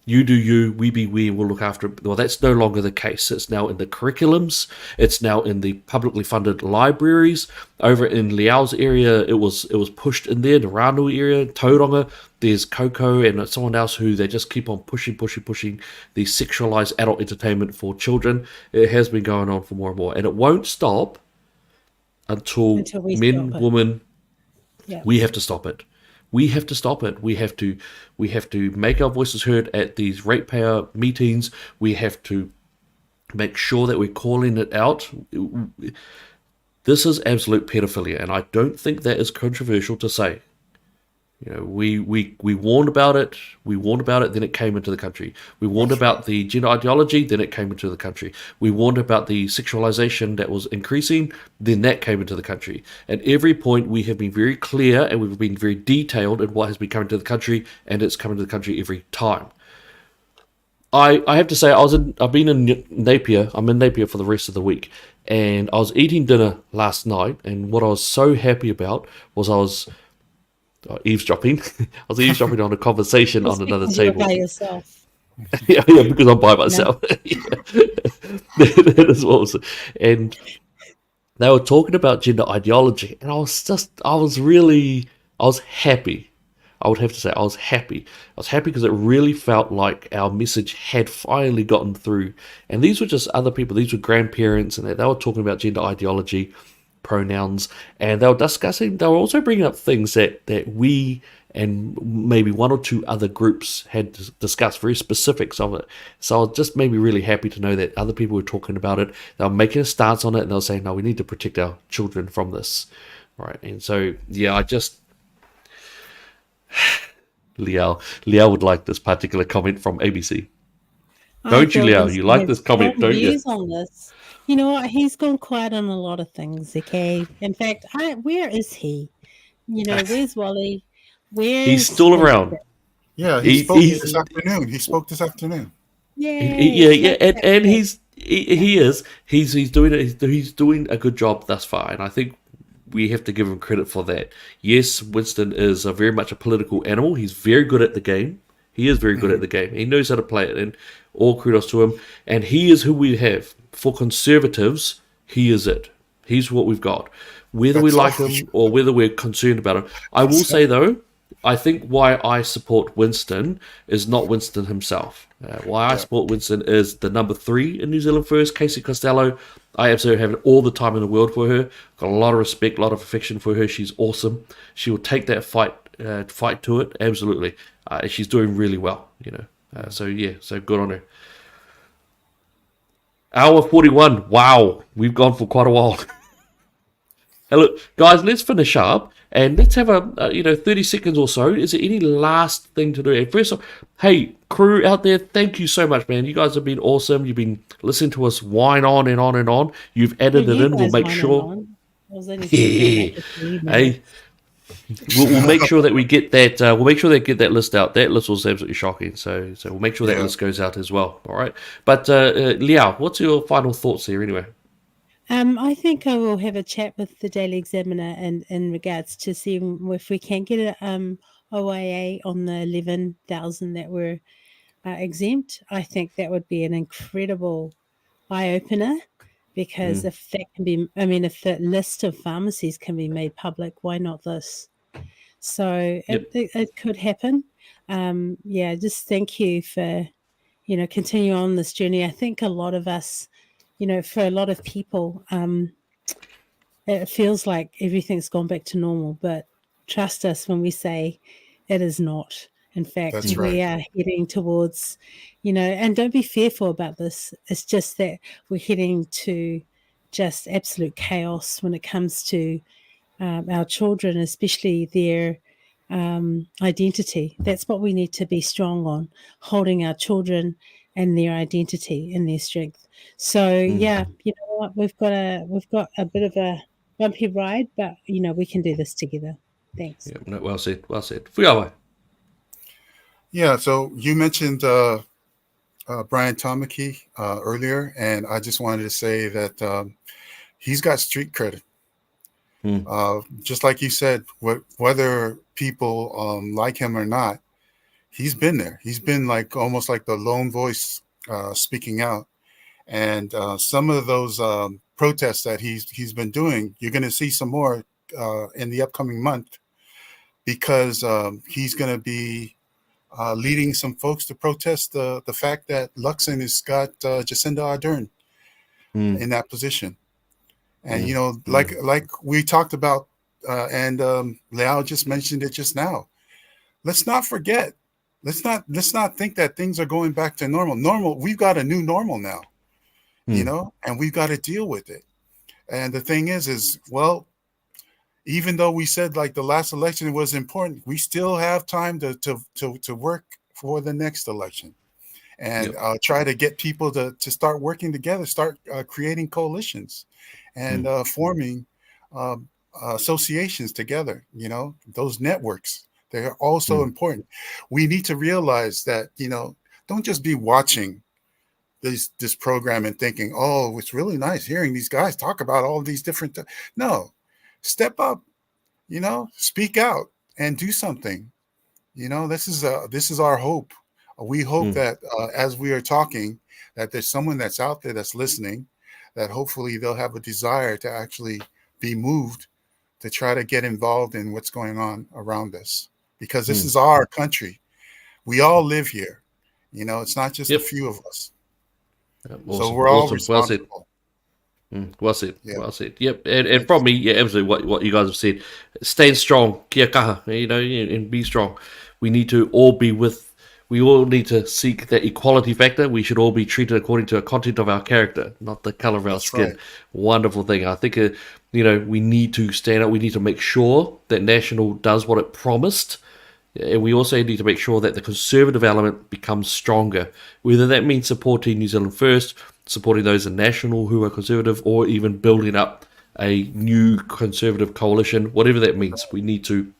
you do you, we be we, and we'll look after it. Well, that's no longer the case. It's now in the curriculums. It's now in the publicly funded libraries. Over in Liao's area, it was pushed in there, the Ranui area, Tauranga. There's Coco and someone else who they just keep on pushing the sexualized adult entertainment for children. It has been going on for more and more. And it won't stop until men, women, we have to stop it. We have to stop it. We have to make our voices heard at these ratepayer meetings. We have to make sure that we're calling it out. This is absolute pedophilia, and I don't think that is controversial to say. You know, we warned about it. We warned about it, then it came into the country. We warned about the gender ideology, then it came into the country. We warned about the sexualization that was increasing, then that came into the country. At every point, we have been very clear and we've been very detailed in what has been coming to the country, and it's coming to the country every time. I have to say, I've been in Napier. I'm in Napier for the rest of the week, and I was eating dinner last night, and what I was so happy about was I was eavesdropping. I was eavesdropping on a conversation on another table. By yourself. yeah, because I'm by myself. That is what was, and they were talking about gender ideology, and I was happy. I would have to say I was happy. I was happy because it really felt like our message had finally gotten through. And these were just other people. These were grandparents, and they were talking about gender ideology. pronouns, and they were also bringing up things that we and maybe one or two other groups had discussed, very specifics of it. So I was just made me really happy to know that other people were talking about it. They were making a stance on it, and they were saying, no, we need to protect our children from this. Right. And so, yeah, I just... Liao would like this particular comment from ABC. Don't you, Liao? You like this comment, don't you? On this. You know what? He's gone quiet on a lot of things, okay? In fact, where is he? You know, where's Wally? He's still around. Yeah, he spoke this afternoon. He spoke this afternoon. Yeah, and he's doing a good job thus far, and I think we have to give him credit for that. Yes, Winston is very much a political animal. He's very good at the game. He is very good at the game. He knows how to play it, and all kudos to him. And he is who we have. For conservatives, he is it. He's what we've got. Whether we like him or whether we're concerned about him. I will say, though, I think why I support Winston is not Winston himself. Why I support Winston is the number 3 in New Zealand First, Casey Costello. I absolutely have all the time in the world for her. Got a lot of respect, a lot of affection for her. She's awesome. She will take that fight to it, absolutely. She's doing really well, you know. So good on her. Hour 41. Wow, we've gone for quite a while. Hey, look, guys, let's finish up and let's have a 30 seconds or so. Is there any last thing to do? And first off, hey, crew out there, thank you so much, man. You guys have been awesome. You've been listening to us whine on and on and on. You've added it in. We'll make sure. Hey, we'll make sure that we get that. We'll make sure they get that list out. That list was absolutely shocking. So we'll make sure that list goes out as well. All right. But Liao, what's your final thoughts here, anyway? I think I will have a chat with the Daily Examiner in regards to see if we can get a OIA on the 11,000 that were exempt. I think that would be an incredible eye opener, because if that can be, if the list of pharmacies can be made public, why not this? So it could happen. Just thank you for continue on this journey. I think a lot of us, for a lot of people, it feels like everything's gone back to normal, but trust us when we say it is not. In fact, we are heading towards, and don't be fearful about this. It's just that we're heading to just absolute chaos when it comes to our children, especially their identity. That's what we need to be strong on, holding our children and their identity and their strength. So you know what, we've got a bit of a bumpy ride, but we can do this together. Thanks. Yeah, no, well said. Fuiawa. Yeah, so you mentioned Brian Tamaki earlier, and I just wanted to say that he's got street credit. Just like you said, whether people like him or not, he's been there. He's been like almost like the lone voice speaking out. And some of those protests that he's been doing, you're going to see some more in the upcoming month, because he's going to be leading some folks to protest the fact that Luxon has got Jacinda Ardern in that position. And, like we talked about, and Liao just mentioned it just now, let's not forget, let's not think that things are going back to normal. We've got a new normal now, and we've got to deal with it. And the thing is, well, even though we said like the last election was important, we still have time to work for the next election, and try to get people to start working together, start creating coalitions and forming associations together. Those networks, they're also important. We need to realize that, don't just be watching this program and thinking, oh, it's really nice hearing these guys talk about all these different no, step up, speak out and do something. This is our hope. We hope that as we are talking, that there's someone that's out there that's listening, that hopefully they'll have a desire to actually be moved to try to get involved in what's going on around us, because this is our country. We all live here. It's not just a few of us. Awesome. So we're all responsible. Well said. Yeah. Well said. Yep. And from me, yeah, absolutely what you guys have said. Stand strong, kia kaha, and be strong. We need to all be with. We all need to seek that equality factor. We should all be treated according to the content of our character, not the color of our skin. right. Wonderful thing. I think, we need to stand up. We need to make sure that National does what it promised. And we also need to make sure that the conservative element becomes stronger, whether that means supporting New Zealand First, supporting those in National who are conservative, or even building up a new conservative coalition, whatever that means. We need to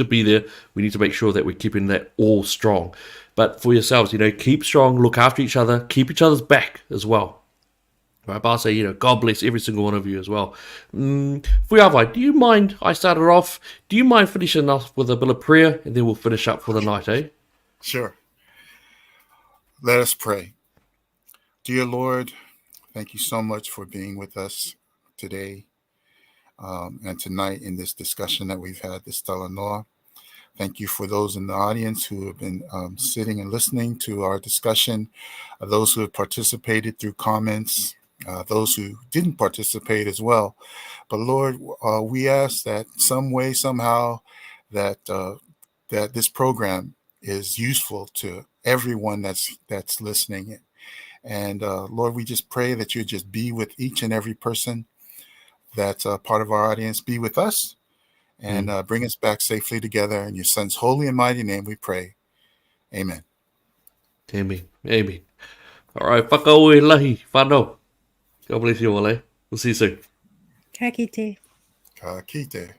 be there. We need to make sure that we're keeping that all strong. But for yourselves, keep strong, look after each other, keep each other's back as well. Right, but I'll say, God bless every single one of you as well. Fuiawai, do you mind, I started off, do you mind finishing off with a bit of prayer, and then we'll finish up for the night, eh? Sure. Let us pray. Dear Lord, thank you so much for being with us today and tonight in this discussion that we've had, this Talanoa. Thank you for those in the audience who have been sitting and listening to our discussion, those who have participated through comments, those who didn't participate as well. But Lord, we ask that some way, somehow, that this program is useful to everyone that's listening. And Lord, we just pray that you just be with each and every person that's part of our audience. Be with us and bring us back safely together. In your Son's holy and mighty name we pray. Amen. Amen. Amen. All right, whakaue lahi, whanau. God bless you all, eh? We'll see you soon. Ka kite. Ka kite.